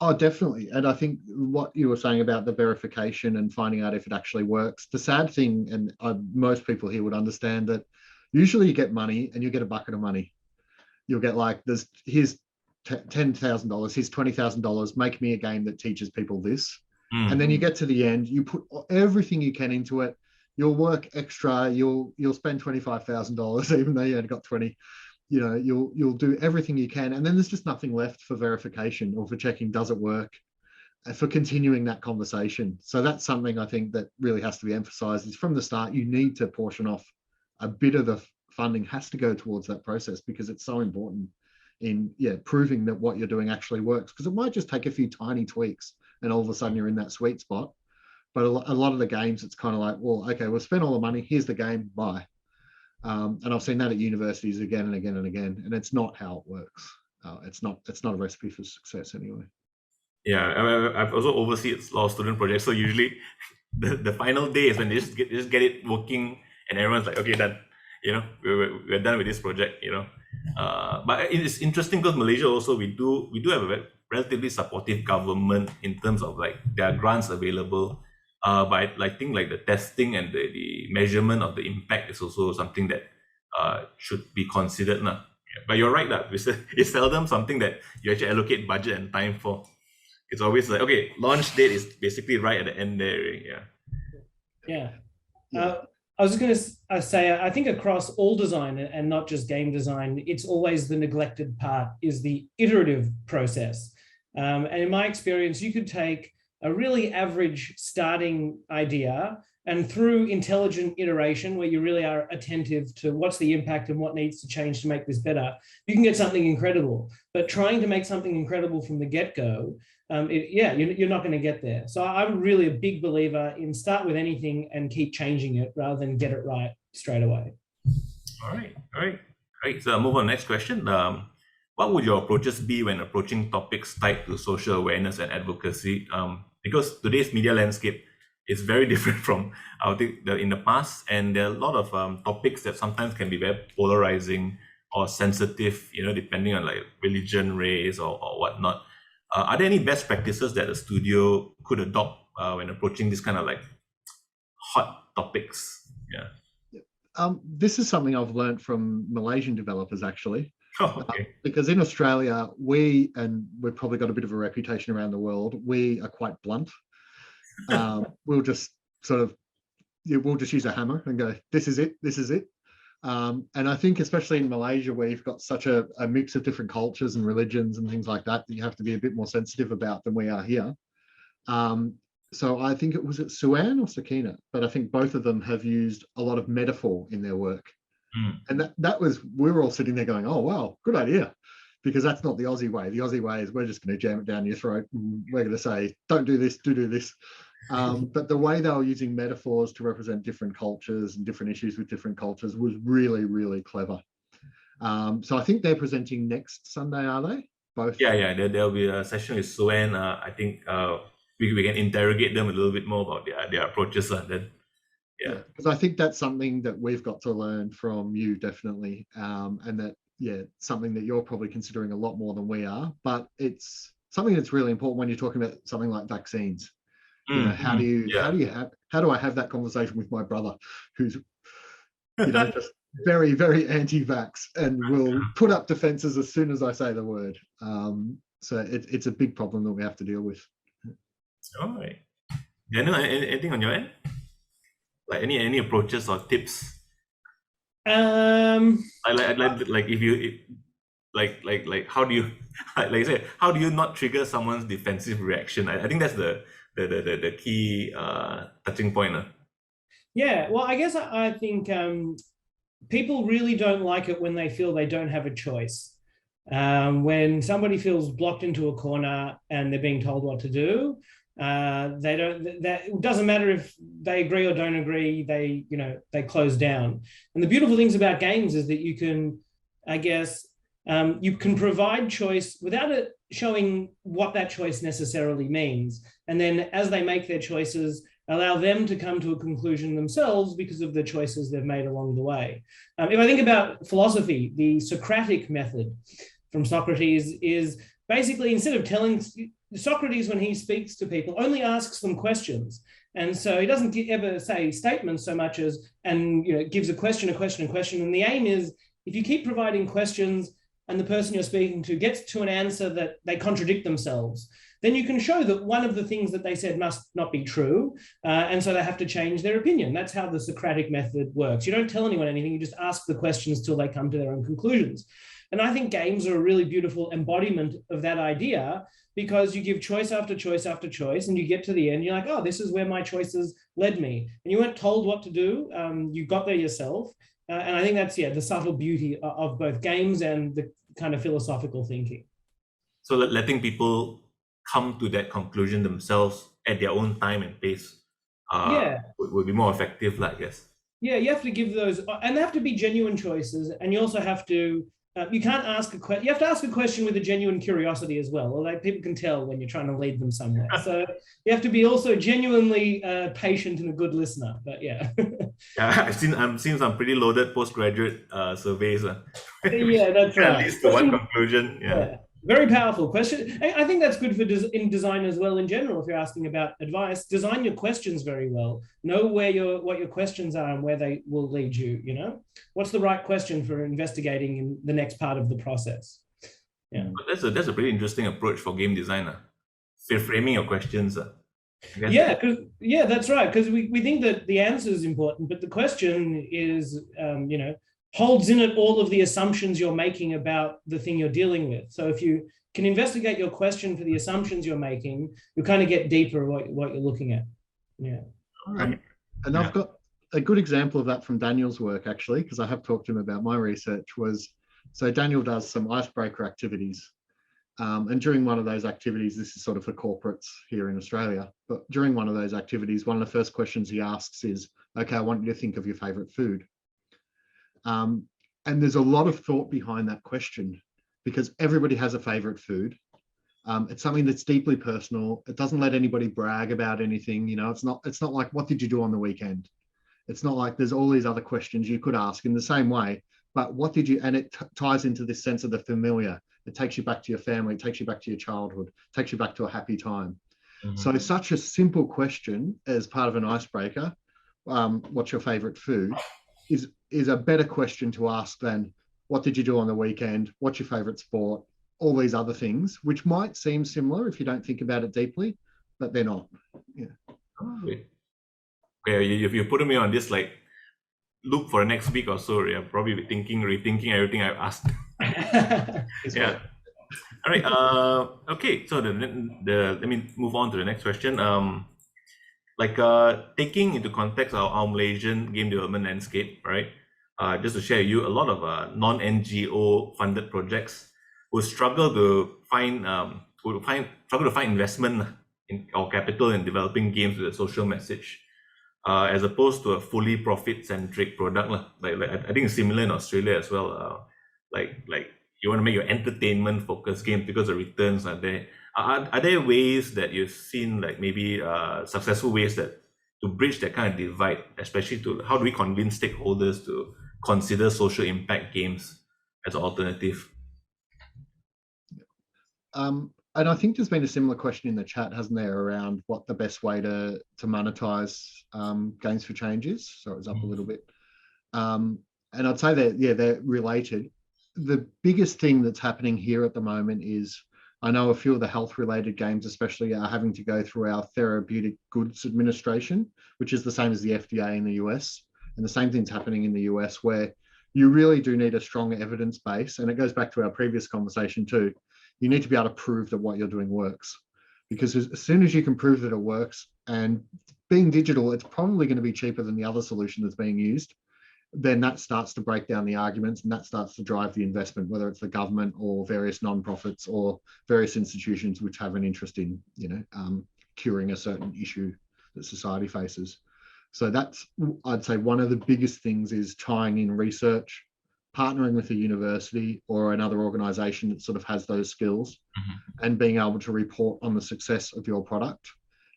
Oh, definitely. And I think what you were saying about the verification and finding out if it actually works, the sad thing, and most people here would understand that usually you get money and you get a bucket of money. You'll get like, here's $10,000, here's $20,000, make me a game that teaches people this. And then you get to the end, you put everything you can into it. You'll work extra, you'll spend $25,000, even though you only got 20. You know, you'll do everything you can, and then there's just nothing left for verification or for checking does it work, and for continuing that conversation. So that's something I think that really has to be emphasized, is from the start you need to portion off a bit of the funding has to go towards that process, because it's so important in proving that what you're doing actually works, because it might just take a few tiny tweaks and all of a sudden you're in that sweet spot. But a lot of the games, it's kind of like, well, okay, we'll spend all the money, here's the game, bye. And I've seen that at universities again and again and again, and it's not how it works. It's not a recipe for success anyway. Yeah, I've also overseen a lot of student projects. So usually, the final day is when they just get it working, and everyone's like, okay, done. You know, we're done with this project. You know, but it's interesting because Malaysia also we do have a relatively supportive government in terms of like there are grants available. But I think like the testing and the measurement of the impact is also something that should be considered now. Yeah, but you're right that it's seldom something that you actually allocate budget and time for. It's always like, okay, launch date is basically right at the end there. Yeah. I was just going to say, I think across all design and not just game design, it's always the neglected part is the iterative process. And in my experience, you could take a really average starting idea, and through intelligent iteration, where you really are attentive to what's the impact and what needs to change to make this better, you can get something incredible. But trying to make something incredible from the get-go, you're not going to get there. So I'm really a big believer in start with anything and keep changing it rather than get it right straight away. All right. So I'll move on to the next question. What would your approaches be when approaching topics tied to social awareness and advocacy? Because today's media landscape is very different from in the past, and there are a lot of topics that sometimes can be very polarizing or sensitive, you know, depending on like religion, race, or whatnot. Are there any best practices that a studio could adopt when approaching this kind of like hot topics? Yeah. This is something I've learned from Malaysian developers, actually. Oh, okay. Because in Australia, we've probably got a bit of a reputation around the world. We are quite blunt. We'll just we'll just use a hammer and go, this is it. And I think especially in Malaysia, where you've got such a mix of different cultures and religions and things like that, that you have to be a bit more sensitive about than we are here. So I think it was at Suan or Sakina, but I think both of them have used a lot of metaphor in their work. And we were all sitting there going, oh, wow, good idea. Because that's not the Aussie way. The Aussie way is we're just going to jam it down your throat. And we're going to say, don't do this, do this. But the way they were using metaphors to represent different cultures and different issues with different cultures was really, really clever. So I think they're presenting next Sunday, are they? Both? Yeah. There'll be a session with Suan. I think we can interrogate them a little bit more about their approaches. Then. Yeah, because I think that's something that we've got to learn from you, definitely, and that something that you're probably considering a lot more than we are. But it's something that's really important when you're talking about something like vaccines. You know, how do I have that conversation with my brother, who's just very, very anti-vax and will put up defenses as soon as I say the word. So it's a big problem that we have to deal with. All right. Daniel, anything on your end? Like any approaches or tips? Like if you like how do you like I said, how do you not trigger someone's defensive reaction? I think that's the key touching point. Yeah, well, I guess I think people really don't like it when they feel they don't have a choice. When somebody feels blocked into a corner and they're being told what to do, it doesn't matter if they agree or don't agree, they close down. And the beautiful things about games is that you can, I guess, you can provide choice without it showing what that choice necessarily means. And then as they make their choices, allow them to come to a conclusion themselves because of the choices they've made along the way. If I think about philosophy, the Socratic method from Socrates is basically, instead of telling Socrates, when he speaks to people, only asks them questions. And so he doesn't ever say statements so much as, and gives a question. And the aim is, if you keep providing questions and the person you're speaking to gets to an answer that they contradict themselves, then you can show that one of the things that they said must not be true. And so they have to change their opinion. That's how the Socratic method works. You don't tell anyone anything, you just ask the questions till they come to their own conclusions. And I think games are a really beautiful embodiment of that idea, because you give choice after choice after choice, and you get to the end, you're like, oh, this is where my choices led me. And you weren't told what to do, you got there yourself. And I think that's, the subtle beauty of both games and the kind of philosophical thinking. So letting people come to that conclusion themselves at their own time and pace would be more effective, I guess. Yeah, you have to give those, and they have to be genuine choices. And you also have to, you can't ask a question, you have to ask a question with a genuine curiosity as well. Although people can tell when you're trying to lead them somewhere. So you have to be also genuinely patient and a good listener. But yeah. Yeah, I've seen some pretty loaded postgraduate surveys. Yeah, that's right. At least to one conclusion. Yeah. Very powerful question. I think that's good for in design as well in general. If you're asking about advice, design your questions very well. Know what your questions are and where they will lead you. What's the right question for investigating in the next part of the process? Yeah, but that's a pretty interesting approach for game designer. Framing your questions. Yeah, that's right. Because we think that the answer is important, but the question is, holds in it all of the assumptions you're making about the thing you're dealing with. So if you can investigate your question for the assumptions you're making, you kind of get deeper what you're looking at. Yeah. All right. And I've got a good example of that from Daniel's work, actually, because I have talked to him about my research. So Daniel does some icebreaker activities. And during one of those activities, this is sort of for corporates here in Australia, but during one of those activities, one of the first questions he asks is, okay, I want you to think of your favorite food. And there's a lot of thought behind that question, because everybody has a favorite food. It's something that's deeply personal. It doesn't let anybody brag about anything. It's not like, what did you do on the weekend? It's not like there's all these other questions you could ask in the same way, but what did you, and it ties into this sense of the familiar. It takes you back to your family. It takes you back to your childhood. It takes you back to a happy time. Mm-hmm. So such a simple question as part of an icebreaker, what's your favorite food, is a better question to ask than what did you do on the weekend, what's your favorite sport, all these other things, which might seem similar if you don't think about it deeply, but they're not. Yeah. Yeah, if you're putting me on this look for the next week or so, yeah, probably be rethinking everything I've asked. Yeah. All right. Okay. So let me move on to the next question. Taking into context our Malaysian game development landscape, right? Just to share with you, a lot of non-NGO funded projects will struggle to find investment or capital in developing games with a social message, as opposed to a fully profit-centric product. I think it's similar in Australia as well. You want to make your entertainment-focused game because the returns are there. Are there ways that you've seen, maybe successful ways to bridge that kind of divide, especially to how do we convince stakeholders to consider social impact games as an alternative? And I think there's been a similar question in the chat, hasn't there, around what the best way to monetize Games for Change is. So it was up a little bit. And I'd say that, they're related. The biggest thing that's happening here at the moment is, I know a few of the health-related games especially are having to go through our Therapeutic Goods Administration, which is the same as the FDA in the US. And the same thing's happening in the US, where you really do need a strong evidence base. And it goes back to our previous conversation too. You need to be able to prove that what you're doing works. Because as soon as you can prove that it works, and being digital, it's probably going to be cheaper than the other solution that's being used, then that starts to break down the arguments, and that starts to drive the investment, whether it's the government or various nonprofits or various institutions which have an interest in, curing a certain issue that society faces. So that's, I'd say, one of the biggest things is tying in research, partnering with a university or another organization that sort of has those skills, and being able to report on the success of your product,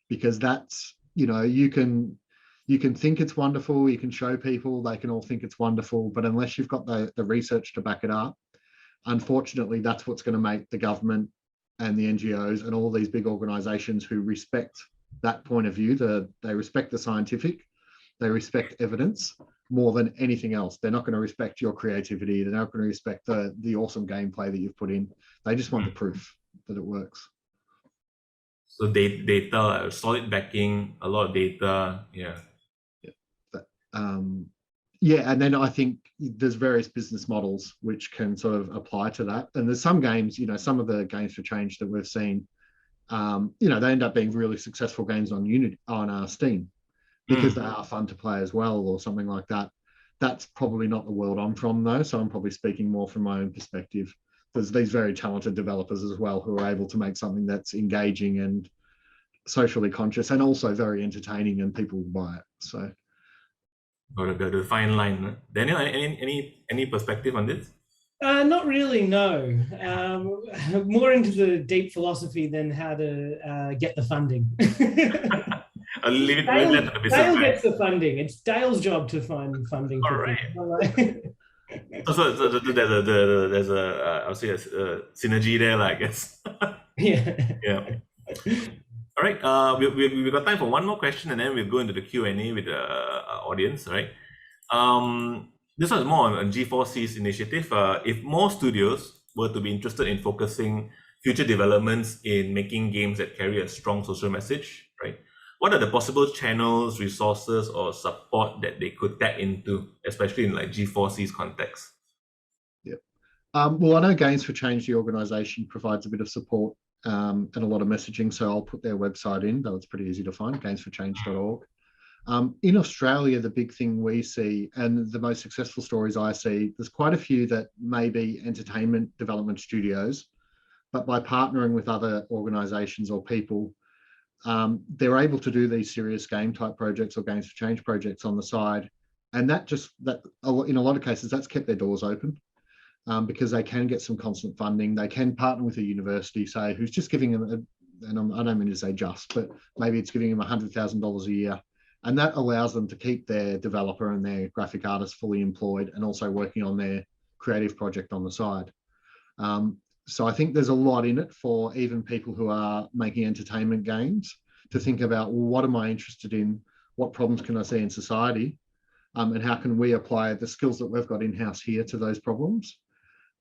because that's you know, you can think it's wonderful, you can show people, they can all think it's wonderful, but unless you've got the research to back it up, unfortunately, that's what's going to make the government and the NGOs and all these big organizations who respect that point of view, they respect the scientific, they respect evidence more than anything else. They're not going to respect your creativity. They're not going to respect the awesome gameplay that you've put in. They just want the proof that it works. So data, solid backing, a lot of data. Yeah. Yeah, and then I think there's various business models which can sort of apply to that. And there's some games, you know, some of the games for change that we've seen, you know, they end up being really successful games on Steam because they are fun to play as well, or something like that. That's probably not the world I'm from, though. So I'm probably speaking more from my own perspective. There's these very talented developers as well who are able to make something that's engaging and socially conscious and also very entertaining, and people will buy it. So. The fine line. Daniel, any perspective on this? Not really, no. More into the deep philosophy than how to get the funding. I'll leave it Dale, to the business Dale guy. gets the funding. It's Dale's job to find funding. All right. So there's a I'll say a synergy there, I guess. Yeah. All right. We've got time for one more question, and then we'll go into the Q&A with the audience. Right. This was more on G4C's initiative. If more studios were to be interested in focusing future developments in making games that carry a strong social message, right? What are the possible channels, resources, or support that they could tap into, especially in like G4C's context? Yep. Well, I know Games for Change, the organisation, provides a bit of support and a lot of messaging, so I'll put their website in, though it's pretty easy to find, gamesforchange.org. In Australia, the big thing we see, and the most successful stories I see, there's quite a few that may be entertainment development studios, but by partnering with other organisations or people, they're able to do these serious game type projects or Games for Change projects on the side. And that in a lot of cases, that's kept their doors open because they can get some constant funding. They can partner with a university, say, who's just giving them, and I don't mean to say just, but maybe it's giving them $100,000 a year. And that allows them to keep their developer and their graphic artist fully employed and also working on their creative project on the side. So I think there's a lot in it for even people who are making entertainment games to think about, well, what am I interested in? What problems can I see in society? And how can we apply the skills that we've got in-house here to those problems?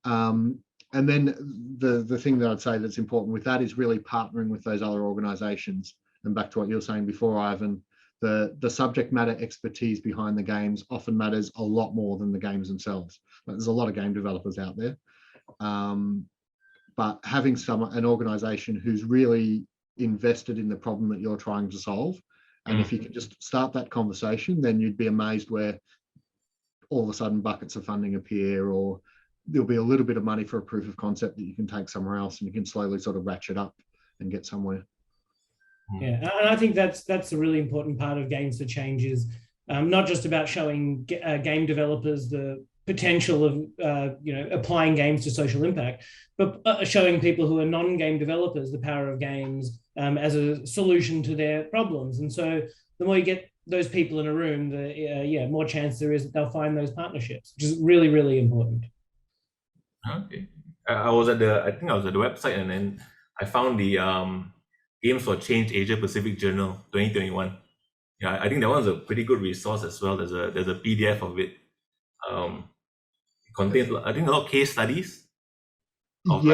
And then the thing that I'd say that's important with that is really partnering with those other organisations. And back to what you were saying before, Ivan, the subject matter expertise behind the games often matters a lot more than the games themselves. There's a lot of game developers out there. But having an organisation who's really invested in the problem that you're trying to solve, and if you can just start that conversation, then you'd be amazed where all of a sudden buckets of funding appear, or there'll be a little bit of money for a proof of concept that you can take somewhere else, and you can slowly sort of ratchet up and get somewhere. Yeah, and I think that's a really important part of Games for Change is not just about showing game developers the potential of applying games to social impact, but showing people who are non-game developers the power of games as a solution to their problems. And so the more you get those people in a room, the more chance there is that they'll find those partnerships, which is really, really important. Okay. I was at the website, and then I found the Games for Change Asia Pacific Journal 2021. Yeah, I think that one's a pretty good resource as well. There's a PDF of it. It contains, I think, a lot of case studies of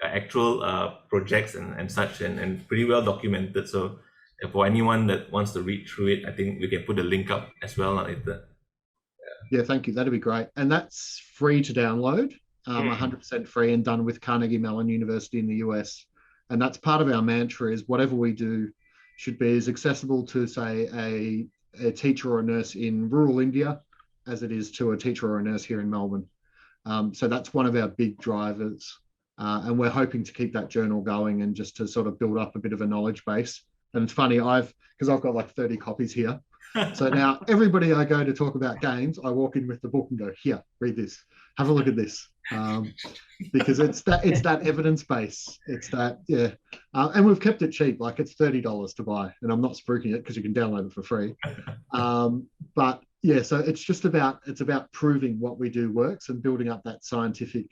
actual projects and such, and pretty well documented. So for anyone that wants to read through it, I think we can put a link up as well later. Yeah, thank you. That'd be great. And that's free to download, 100% free, and done with Carnegie Mellon University in the US. And that's part of our mantra, is whatever we do should be as accessible to, say, a teacher or a nurse in rural India as it is to a teacher or a nurse here in Melbourne. So that's one of our big drivers. And we're hoping to keep that journal going and just to sort of build up a bit of a knowledge base. And it's funny, because I've got like 30 copies here. So now everybody I go to talk about games, I walk in with the book and go, here, read this, have a look at this. Because it's that evidence base. It's that, yeah. And we've kept it cheap, like it's $30 to buy. And I'm not spruiking it because you can download it for free. But yeah, so it's about proving what we do works and building up that scientific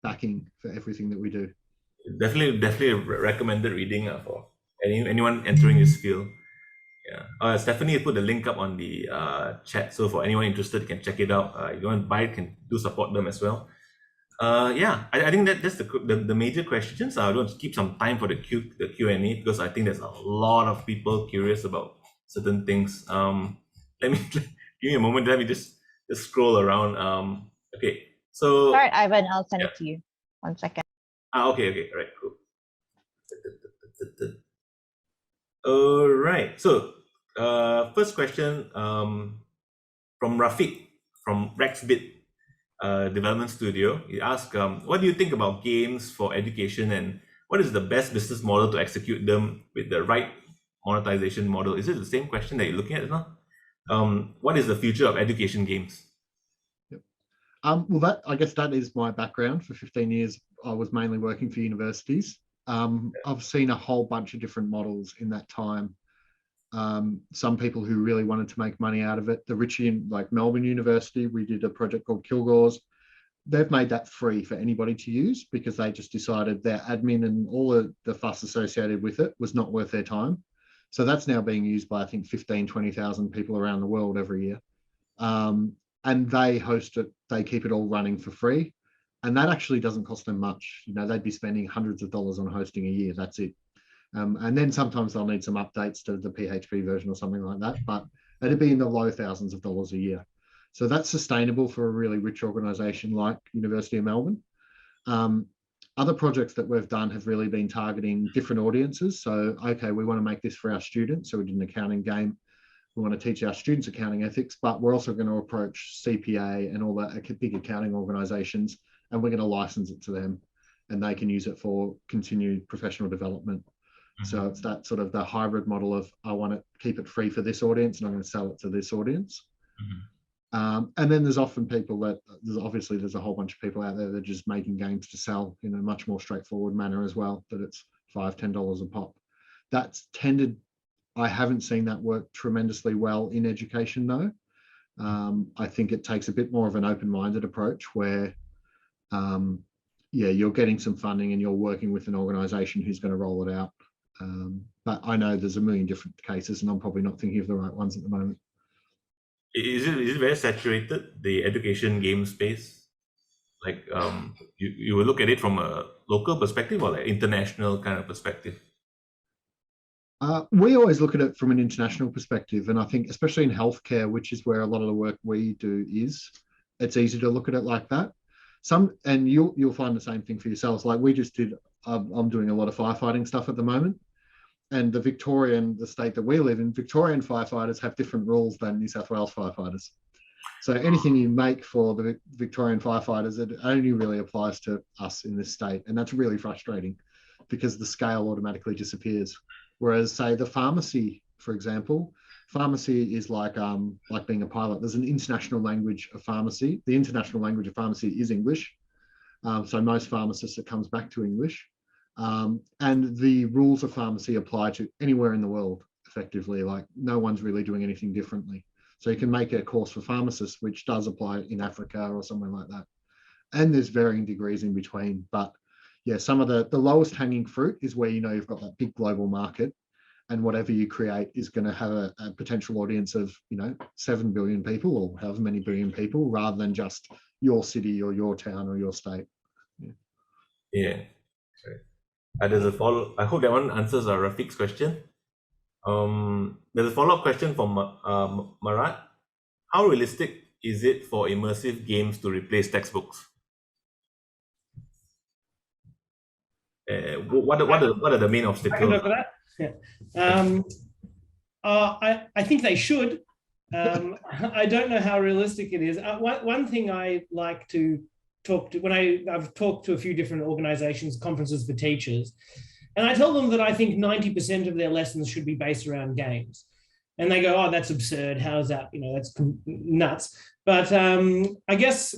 backing for everything that we do. Definitely recommended reading for anyone entering this field. Yeah, Stephanie put the link up on the chat, so for anyone interested, you can check it out. If you want to buy it, can do support them as well. Yeah, I think that's the major questions. I want to keep some time for the Q&A because I think there's a lot of people curious about certain things. Let me give me a moment. Let me just scroll around. Okay, so Start, Ivan. I'll send it to you. 1 second. Okay, all right, cool. All right, so first question from Rafiq from Rexbit Development Studio. He asked, what do you think about games for education and what is the best business model to execute them with the right monetization model? Is it the same question that you're looking at now? What is the future of education games? Yep. Well, I guess that is my background. For 15 years, I was mainly working for universities. I've seen a whole bunch of different models in that time. Some people who really wanted to make money out of it. The Ritchie, like Melbourne University, we did a project called Kilgore's. They've made that free for anybody to use because they just decided their admin and all the fuss associated with it was not worth their time. So that's now being used by, I think, 15, 20,000 people around the world every year. And they host it, they keep it all running for free. And that actually doesn't cost them much. You know, they'd be spending hundreds of dollars on hosting a year, that's it. And then sometimes they'll need some updates to the PHP version or something like that, but it'd be in the low thousands of dollars a year. So that's sustainable for a really rich organization like University of Melbourne. Other projects that we've done have really been targeting different audiences. So, okay, we want to make this for our students. So we did an accounting game. We want to teach our students accounting ethics, but we're also going to approach CPA and all the big accounting organizations, and we're going to license it to them and they can use it for continued professional development. So it's that sort of the hybrid model of I want to keep it free for this audience and I'm going to sell it to this audience. And then there's often people that there's a whole bunch of people out there that are just making games to sell in a much more straightforward manner as well, that it's $5, $10 a pop. That's tended, I haven't seen that work tremendously well in education though. I think it takes a bit more of an open-minded approach where you're getting some funding and you're working with an organization who's going to roll it out. But I know there's a million different cases and I'm probably not thinking of the right ones at the moment. Is it very saturated, the education game space? Like you will look at it from a local perspective or like international kind of perspective? We always look at it from an international perspective. And I think especially in healthcare, which is where a lot of the work we do is, it's easy to look at it like that. And you'll find the same thing for yourselves. Like we just did, I'm doing a lot of firefighting stuff at the moment. And the state that we live in, Victorian firefighters have different rules than New South Wales firefighters. So anything you make for the Victorian firefighters, it only really applies to us in this state. And that's really frustrating because the scale automatically disappears. Whereas say the pharmacy, for example, pharmacy is like being a pilot. There's an international language of pharmacy. The international language of pharmacy is English. So most pharmacists, it comes back to English. And the rules of pharmacy apply to anywhere in the world, effectively. Like no one's really doing anything differently. So you can make a course for pharmacists, which does apply in Africa or somewhere like that. And there's varying degrees in between. But yeah, some of the lowest hanging fruit is where you know you've got that big global market, and whatever you create is going to have a potential audience of 7 billion people or however many billion people, rather than just your city or your town or your state. Yeah. There's a follow. I hope that one answers Rafiq's question. There's a follow-up question from Marat. How realistic is it for immersive games to replace textbooks? What are the main obstacles? I can go for that. Yeah. I think they should. I don't know how realistic it is. One thing I like to talk to, I've talked to a few different organizations, conferences for teachers, and I tell them that I think 90% of their lessons should be based around games. And they go, oh, that's absurd. How's that? That's nuts. But I guess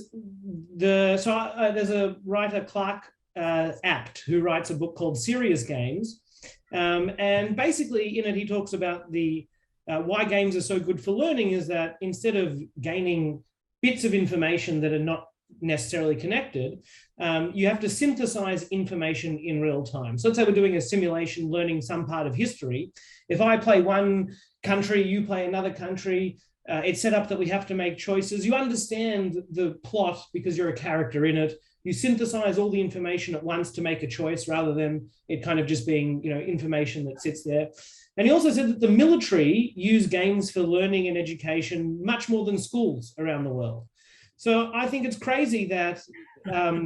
there's a writer, Clark Apt, who writes a book called Serious Games. And basically in it, he talks about why games are so good for learning is that instead of gaining bits of information that are not necessarily connected, you have to synthesize information in real time. So let's say we're doing a simulation learning some part of history. If I play one country, you play another country, it's set up that we have to make choices. You understand the plot because you're a character in it. You synthesize all the information at once to make a choice rather than it kind of just being, information that sits there. And he also said that the military use games for learning and education much more than schools around the world. So I think it's crazy that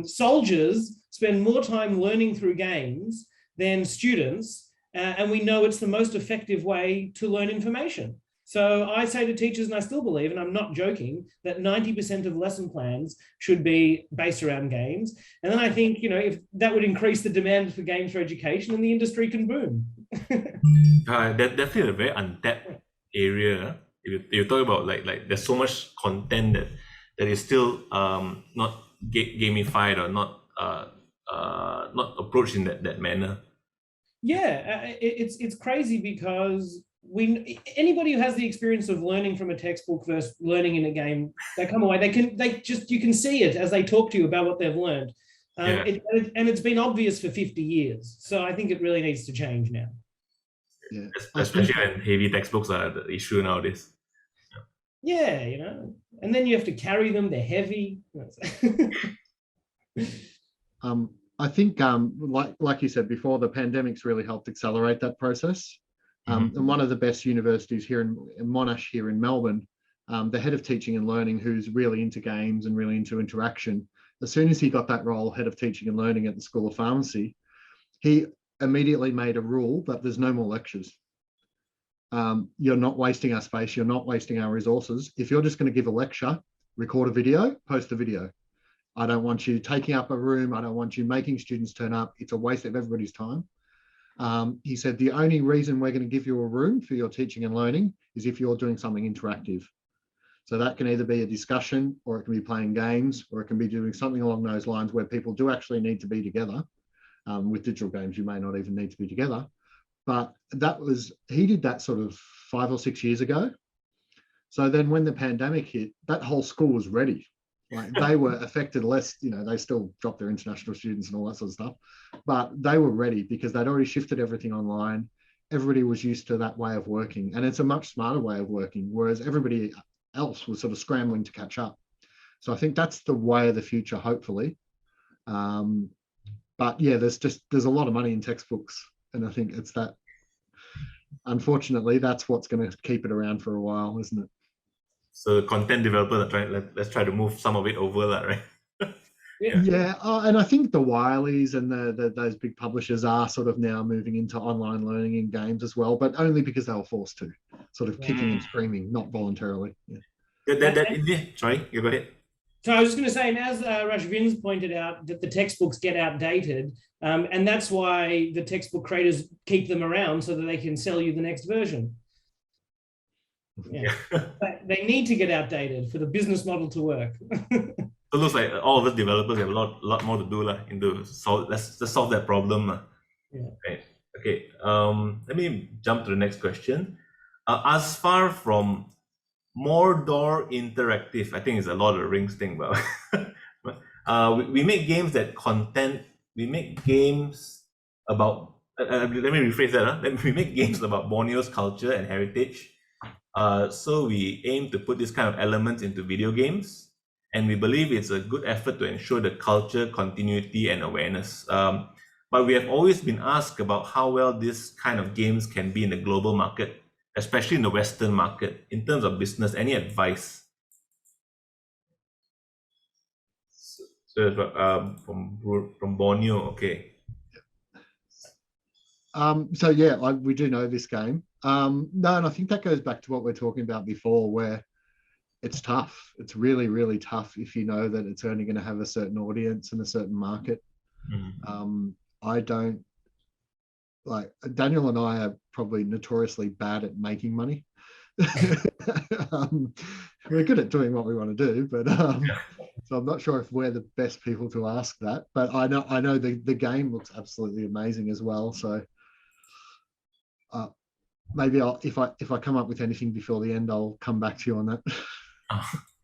soldiers spend more time learning through games than students, and we know it's the most effective way to learn information. So I say to teachers, and I still believe, and I'm not joking, that 90% of lesson plans should be based around games. And then I think, if that would increase the demand for games for education, and the industry can boom. That's definitely a very untapped area. If you talk about like there's so much content that is still not gamified or not approached in that manner. Yeah, it's crazy because anybody who has the experience of learning from a textbook versus learning in a game, they come away. You can see it as they talk to you about what they've learned, and it's been obvious for 50 years. So I think it really needs to change now. Yeah, especially when heavy textbooks are the issue nowadays. Yeah, and then you have to carry them. They're heavy. I think, like you said before, the pandemic's really helped accelerate that process. And one of the best universities here in Monash here in Melbourne, the head of teaching and learning, who's really into games and really into interaction, as soon as he got that role, head of teaching and learning at the School of Pharmacy, he immediately made a rule that there's no more lectures. You're not wasting our space. You're not wasting our resources. If you're just going to give a lecture, record a video, post the video. I don't want you taking up a room. I don't want you making students turn up. It's a waste of everybody's time. He said, the only reason we're going to give you a room for your teaching and learning is if you're doing something interactive. So that can either be a discussion, or it can be playing games, or it can be doing something along those lines where people do actually need to be together. With digital games, you may not even need to be together. But he did that sort of 5 or 6 years ago. So then when the pandemic hit, that whole school was ready. Like they were affected less, they still dropped their international students and all that sort of stuff, but they were ready because they'd already shifted everything online. Everybody was used to that way of working, and it's a much smarter way of working, whereas everybody else was sort of scrambling to catch up. So I think that's the way of the future, hopefully. But yeah, there's a lot of money in textbooks, and I think it's that, unfortunately, that's what's going to keep it around for a while, isn't it? So the content developer, let's try to move some of it over that, right? Yeah. And I think the Wileys and those big publishers are sort of now moving into online learning in games as well, but only because they were forced to, sort of kicking and screaming, not voluntarily. Yeah. Sorry, you go ahead. So I was just going to say, and as Rashvin's pointed out, that the textbooks get outdated, and that's why the textbook creators keep them around so that they can sell you the next version. Yeah. They need to get outdated for the business model to work. It looks like all of us developers have a lot more to do let's solve that problem. Yeah. Right. Okay. Let me jump to the next question. As far from Mordor Interactive, I think it's a Lord of the Rings thing, but we make games that content. We make games about. Let me rephrase that. We make games about Borneo's culture and heritage. So we aim to put this kind of elements into video games, and we believe it's a good effort to ensure the culture, continuity, and awareness. But we have always been asked about how well this kind of games can be in the global market, especially in the Western market, in terms of business. Any advice? So from Borneo, okay. So yeah, we do know this game. No, and I think that goes back to what we're talking about before, where it's tough. It's really, really tough if you know that it's only going to have a certain audience and a certain market. I don't, like, Daniel and I are probably notoriously bad at making money. We're good at doing what we want to do, but so I'm not sure if we're the best people to ask that. But I know the game looks absolutely amazing as well. So maybe if I come up with anything before the end, I'll come back to you on that.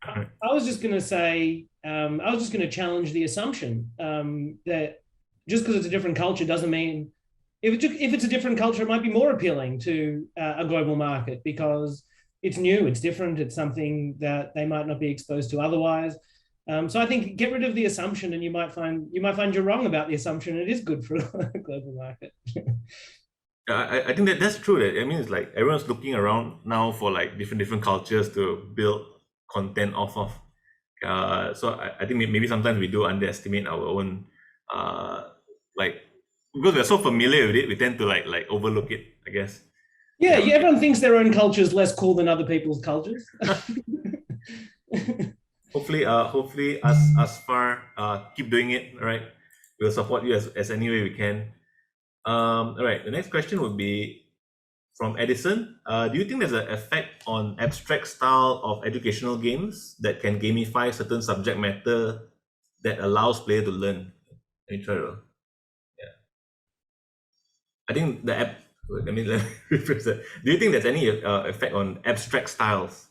I was just going to say, I was just going to challenge the assumption that just because it's a different culture doesn't mean if it's a different culture, it might be more appealing to a global market because it's new, it's different, it's something that they might not be exposed to otherwise. So I think get rid of the assumption, and you might find you're wrong about the assumption. It is good for a global market. I think that's true. That I mean, it's like everyone's looking around now for like different cultures to build content off of. So I think maybe sometimes we do underestimate our own like, because we're so familiar with it, we tend to like overlook it, I guess. Yeah, everyone thinks their own culture is less cool than other people's cultures. Hopefully us far keep doing it. All right, we'll support you as any way we can. All right, the next question would be from Edison. Do you think there's an effect on abstract style of educational games that can gamify certain subject matter that allows player to learn? I think the app. I mean, let me rephrase that. Do you think there's any effect on abstract styles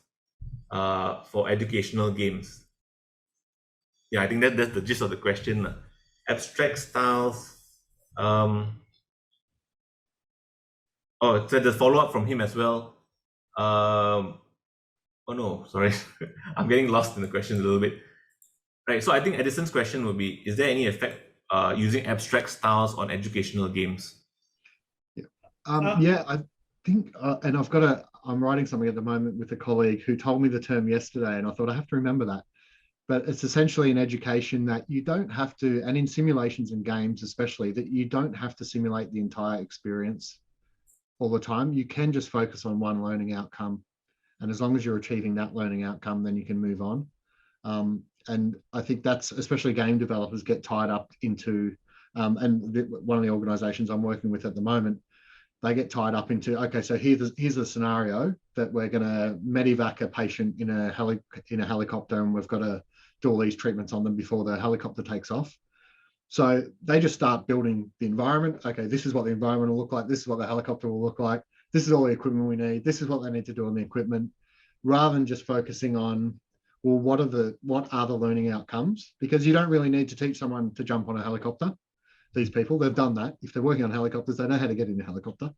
for educational games? Yeah, I think that's the gist of the question. Abstract styles. Oh, so the follow-up from him as well. Oh no, sorry. I'm getting lost in the questions a little bit. Right, so I think Edison's question would be, is there any effect using abstract styles on educational games? Yeah, I think, and I'm writing something at the moment with a colleague who told me the term yesterday, and I thought I have to remember that. But it's essentially an education that you don't have to, and in simulations and games especially, that you don't have to simulate the entire experience all the time. You can just focus on one learning outcome. And as long as you're achieving that learning outcome, then you can move on. And I think that's, especially game developers get tied up into, and one of the organizations I'm working with at the moment, they get tied up into, okay, so here's a scenario that we're going to medevac a patient in a helicopter, and we've got to do all these treatments on them before the helicopter takes off. So they just start building the environment. Okay, this is what the environment will look like. This is what the helicopter will look like. This is all the equipment we need. This is what they need to do on the equipment, rather than just focusing on, well, what are the learning outcomes? Because you don't really need to teach someone to jump on a helicopter. These people, they've done that. If they're working on helicopters, they know how to get in a helicopter.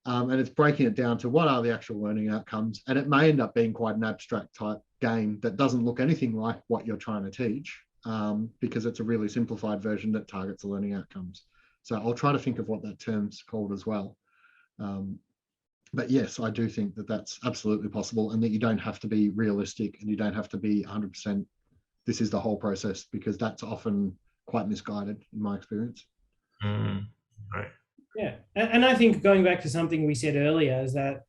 And it's breaking it down to what are the actual learning outcomes. And it may end up being quite an abstract type game that doesn't look anything like what you're trying to teach, because it's a really simplified version that targets the learning outcomes. So I'll try to think of what that term's called as well. But yes, I do think that that's absolutely possible, and that you don't have to be realistic, and you don't have to be 100%. This is the whole process, because that's often quite misguided in my experience. Right. Yeah, and I think going back to something we said earlier is that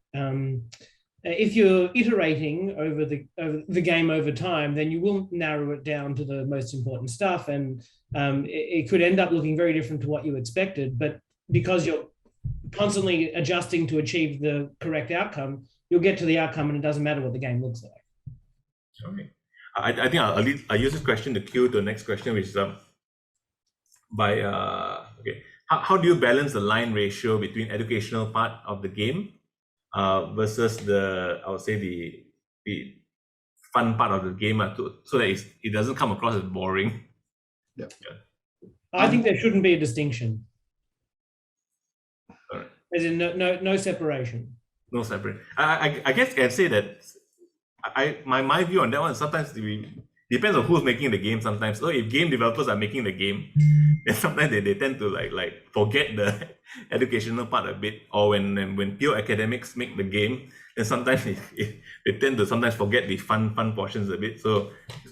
if you're iterating over the game over time, then you will narrow it down to the most important stuff, and it could end up looking very different to what you expected. But because you're constantly adjusting to achieve the correct outcome, you'll get to the outcome, and it doesn't matter what the game looks like. Okay. I think I'll use this question to cue to the next question, which is okay. How do you balance the line ratio between educational part of the game versus I would say the fun part of the game, so that it doesn't come across as boring? Yep. Yeah. I think there shouldn't be a distinction. All right. As in no separation. No separate. I guess I can say that my view on that one, sometimes depends on who's making the game. Sometimes, so if game developers are making the game, then sometimes they tend to like forget the educational part a bit. Or when pure academics make the game, then sometimes they tend to sometimes forget the fun portions a bit. So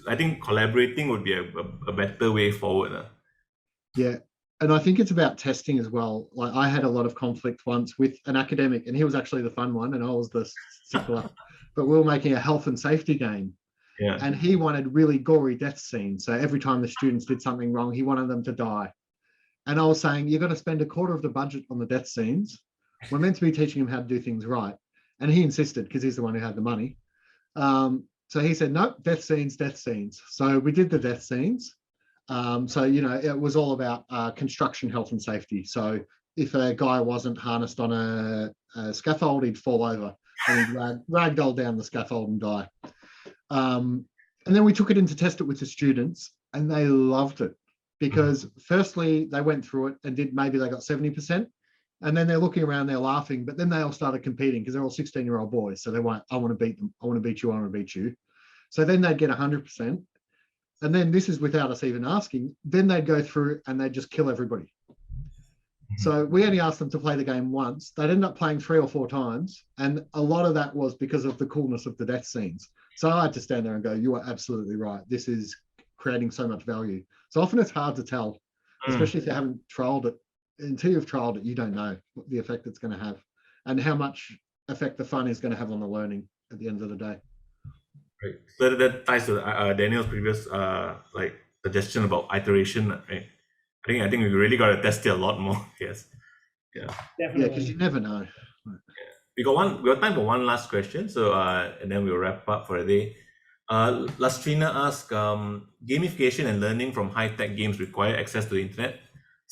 I think collaborating would be a better way forward. Yeah. And I think it's about testing as well. Like, I had a lot of conflict once with an academic, and he was actually the fun one, and I was the stickler. But we were making a health and safety game. Yeah. And he wanted really gory death scenes. So every time the students did something wrong, he wanted them to die. And I was saying, you're going to spend a quarter of the budget on the death scenes. We're meant to be teaching them how to do things right. And he insisted because he's the one who had the money. So he said, nope, death scenes, death scenes. So we did the death scenes. So, you know, it was all about construction health and safety. So if a guy wasn't harnessed on a scaffold, he'd fall over and he'd ragdoll down the scaffold and die. And then we took it in to test it with the students, and they loved it because firstly, they went through it and maybe they got 70%. And then they're looking around, they're laughing, but then they all started competing because they're all 16-year-old boys. So they want, I want to beat them. I want to beat you. I want to beat you. So then they'd get 100%. And then this is without us even asking. Then they'd go through and they'd just kill everybody. So we only asked them to play the game once. They'd end up playing 3 or 4 times. And a lot of that was because of the coolness of the death scenes. So I had to stand there and go, you are absolutely right. This is creating so much value. So often it's hard to tell, especially if you haven't trialed it. Until you've trialed it, you don't know what the effect it's going to have and how much effect the fun is going to have on the learning at the end of the day. Right. So that ties to Daniel's previous like suggestion about iteration. Right? I think we really got to test it a lot more. Yes. Yeah. Definitely. Yeah, because you never know. We got time for one last question. So and then we'll wrap up for the day. Lastrina asked, gamification and learning from high-tech games require access to the internet.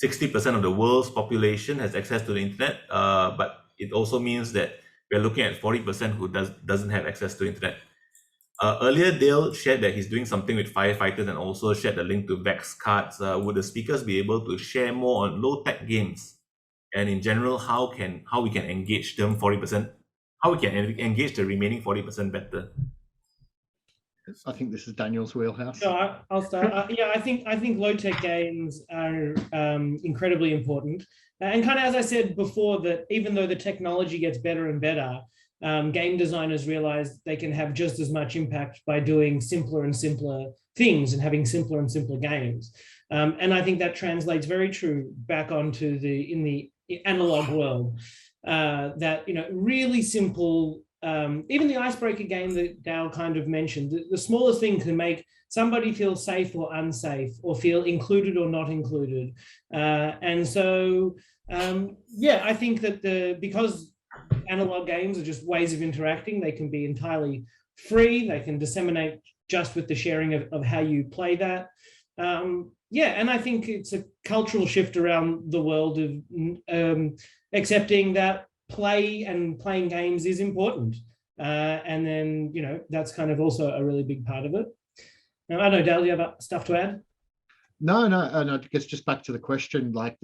60% of the world's population has access to the internet, but it also means that we're looking at 40% who doesn't have access to the internet. Earlier, Dale shared that he's doing something with firefighters and also shared the link to Vex cards. Would the speakers be able to share more on low-tech games? And in general, how we can engage them 40%? How we can engage the remaining 40% better? I think this is Daniel's wheelhouse. So I'll start. Yeah, I think low-tech games are incredibly important. And kind of as I said before, that even though the technology gets better and better, game designers realize they can have just as much impact by doing simpler and simpler things and having simpler and simpler games. And I think that translates very true back onto in the analog world. That, you know, really simple. Even the icebreaker game that Dale kind of mentioned, the smallest thing can make somebody feel safe or unsafe, or feel included or not included. And so, yeah, I think that because analog games are just ways of interacting, they can be entirely free. They can disseminate just with the sharing of how you play that. Yeah, and I think it's a cultural shift around the world of accepting that playing games is important. And then, you know, that's kind of also a really big part of it. Now, I don't know, Dale, do you have stuff to add? No, I guess just back to the question, like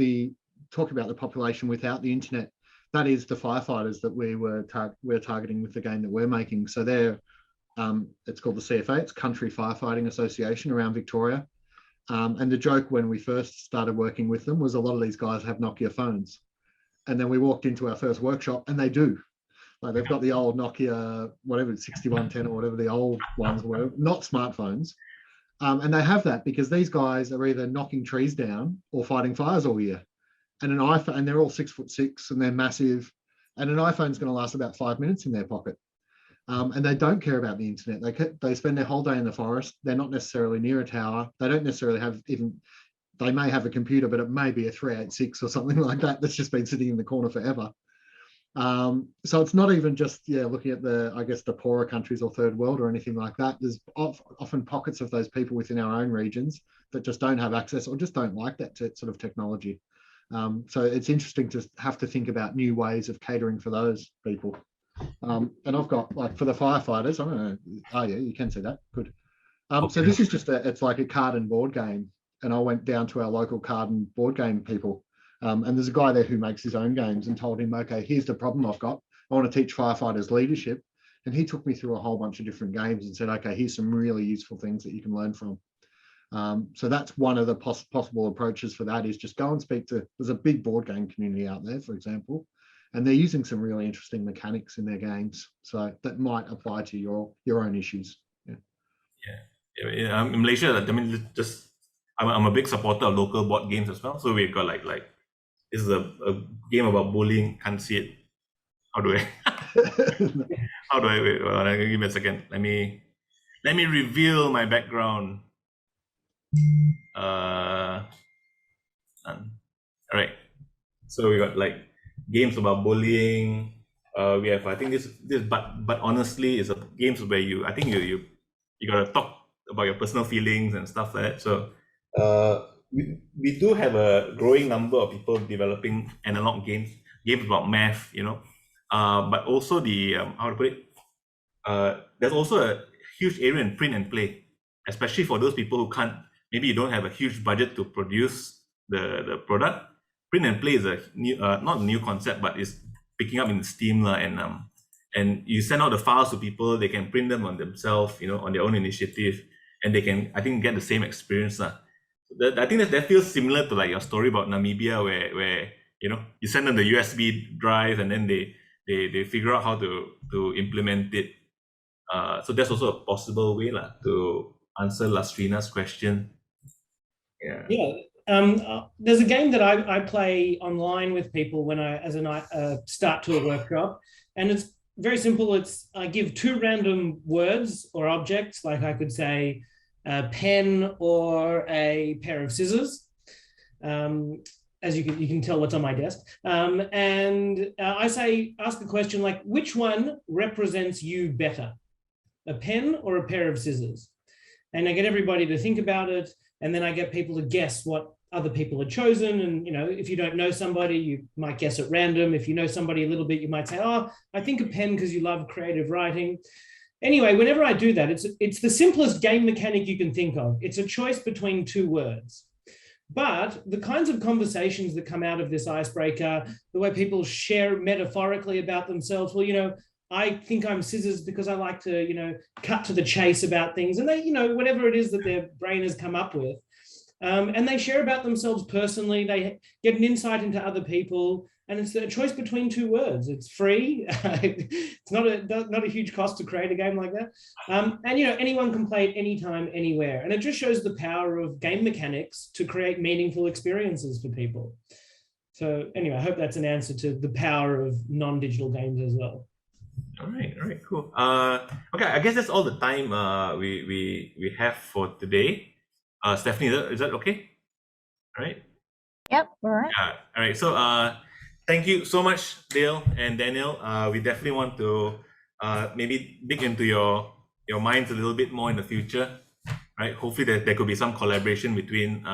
talk about the population without the internet. That is the firefighters that we're targeting with the game that we're making. So they're, it's called the CFA, it's Country Firefighting Association around Victoria. And the joke when we first started working with them was a lot of these guys have Nokia phones. And then we walked into our first workshop and they do. Like they've got the old Nokia, whatever, 6110 or whatever the old ones were, not smartphones. And they have that because these guys are either knocking trees down or fighting fires all year. And an iPhone, and they're all 6'6" and they're massive. And an iPhone's going to last about 5 minutes in their pocket. And they don't care about the internet. They spend their whole day in the forest. They're not necessarily near a tower. They don't necessarily have they may have a computer, but it may be a 386 or something like that that's just been sitting in the corner forever. So it's not even just looking at the poorer countries or third world or anything like that. There's often pockets of those people within our own regions that just don't have access or just don't like that sort of technology. So it's interesting to have to think about new ways of catering for those people. And I've got, like, for the firefighters, I don't know. Oh yeah, you can see that. Good. Okay. So this is just it's like a card and board game. And I went down to our local card and board game people. And there's a guy there who makes his own games, and told him, okay, here's the problem I've got. I want to teach firefighters leadership. And he took me through a whole bunch of different games and said, okay, here's some really useful things that you can learn from. So that's one of the possible approaches for that, is just go and speak to, there's a big board game community out there, for example, and they're using some really interesting mechanics in their games. So that might apply to your own issues. Yeah. In Malaysia, I mean, I'm a big supporter of local board games as well. So we've got like this is a game about bullying. Can't see it. How do I? Wait, give me a second. Let me reveal my background. All right. So we got like games about bullying. We have, I think this but honestly, is a games where you gotta talk about your personal feelings and stuff like that. So we do have a growing number of people developing analog games about math, but also the how to put it, there's also a huge area in print and play, especially for those people who can't, maybe you don't have a huge budget to produce the product. Print and play is a new, not a new concept, but it's picking up in Steam, and you send out the files to people, they can print them on themselves, on their own initiative, and they can, I think, get the same experience. I think that feels similar to like your story about Namibia, where you send them the USB drive and then they figure out how to implement it. So that's also a possible way to answer Lastrina's question. Yeah. There's a game that I play online with people when as a start to a workshop, and it's very simple. I give 2 random words or objects, like I could say a pen or a pair of scissors. As you can tell what's on my desk. And I ask the question like, which one represents you better? A pen or a pair of scissors? And I get everybody to think about it, and then I get people to guess what other people had chosen. And if you don't know somebody, you might guess at random. If you know somebody a little bit, you might say, oh, I think a pen because you love creative writing. Anyway, whenever I do that, it's the simplest game mechanic you can think of. It's a choice between 2 words. But the kinds of conversations that come out of this icebreaker, the way people share metaphorically about themselves, well, I think I'm scissors because I like to, cut to the chase about things. And they, whatever it is that their brain has come up with. And they share about themselves personally. They get an insight into other people. And it's a choice between 2 words. It's free. It's not a huge cost to create a game like that. And anyone can play it anytime, anywhere. And it just shows the power of game mechanics to create meaningful experiences for people. So anyway, I hope that's an answer to the power of non-digital games as well. All right, cool. Okay, I guess that's all the time we have for today. Stephanie, is that okay? All right. Yep, all right. All right. So thank you so much, Dale and Daniel. We definitely want to maybe dig into your minds a little bit more in the future. Right. Hopefully there could be some collaboration between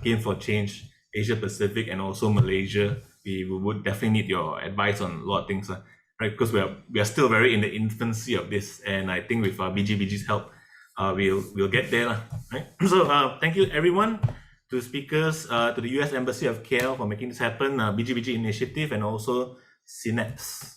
Game for Change, Asia Pacific, and also Malaysia. We would definitely need your advice on a lot of things. Right, because we are still very in the infancy of this, and I think with BGBG's help, we'll get there, right? So thank you everyone, to speakers, to the US Embassy of KL for making this happen, BGBG Initiative, and also Synapse.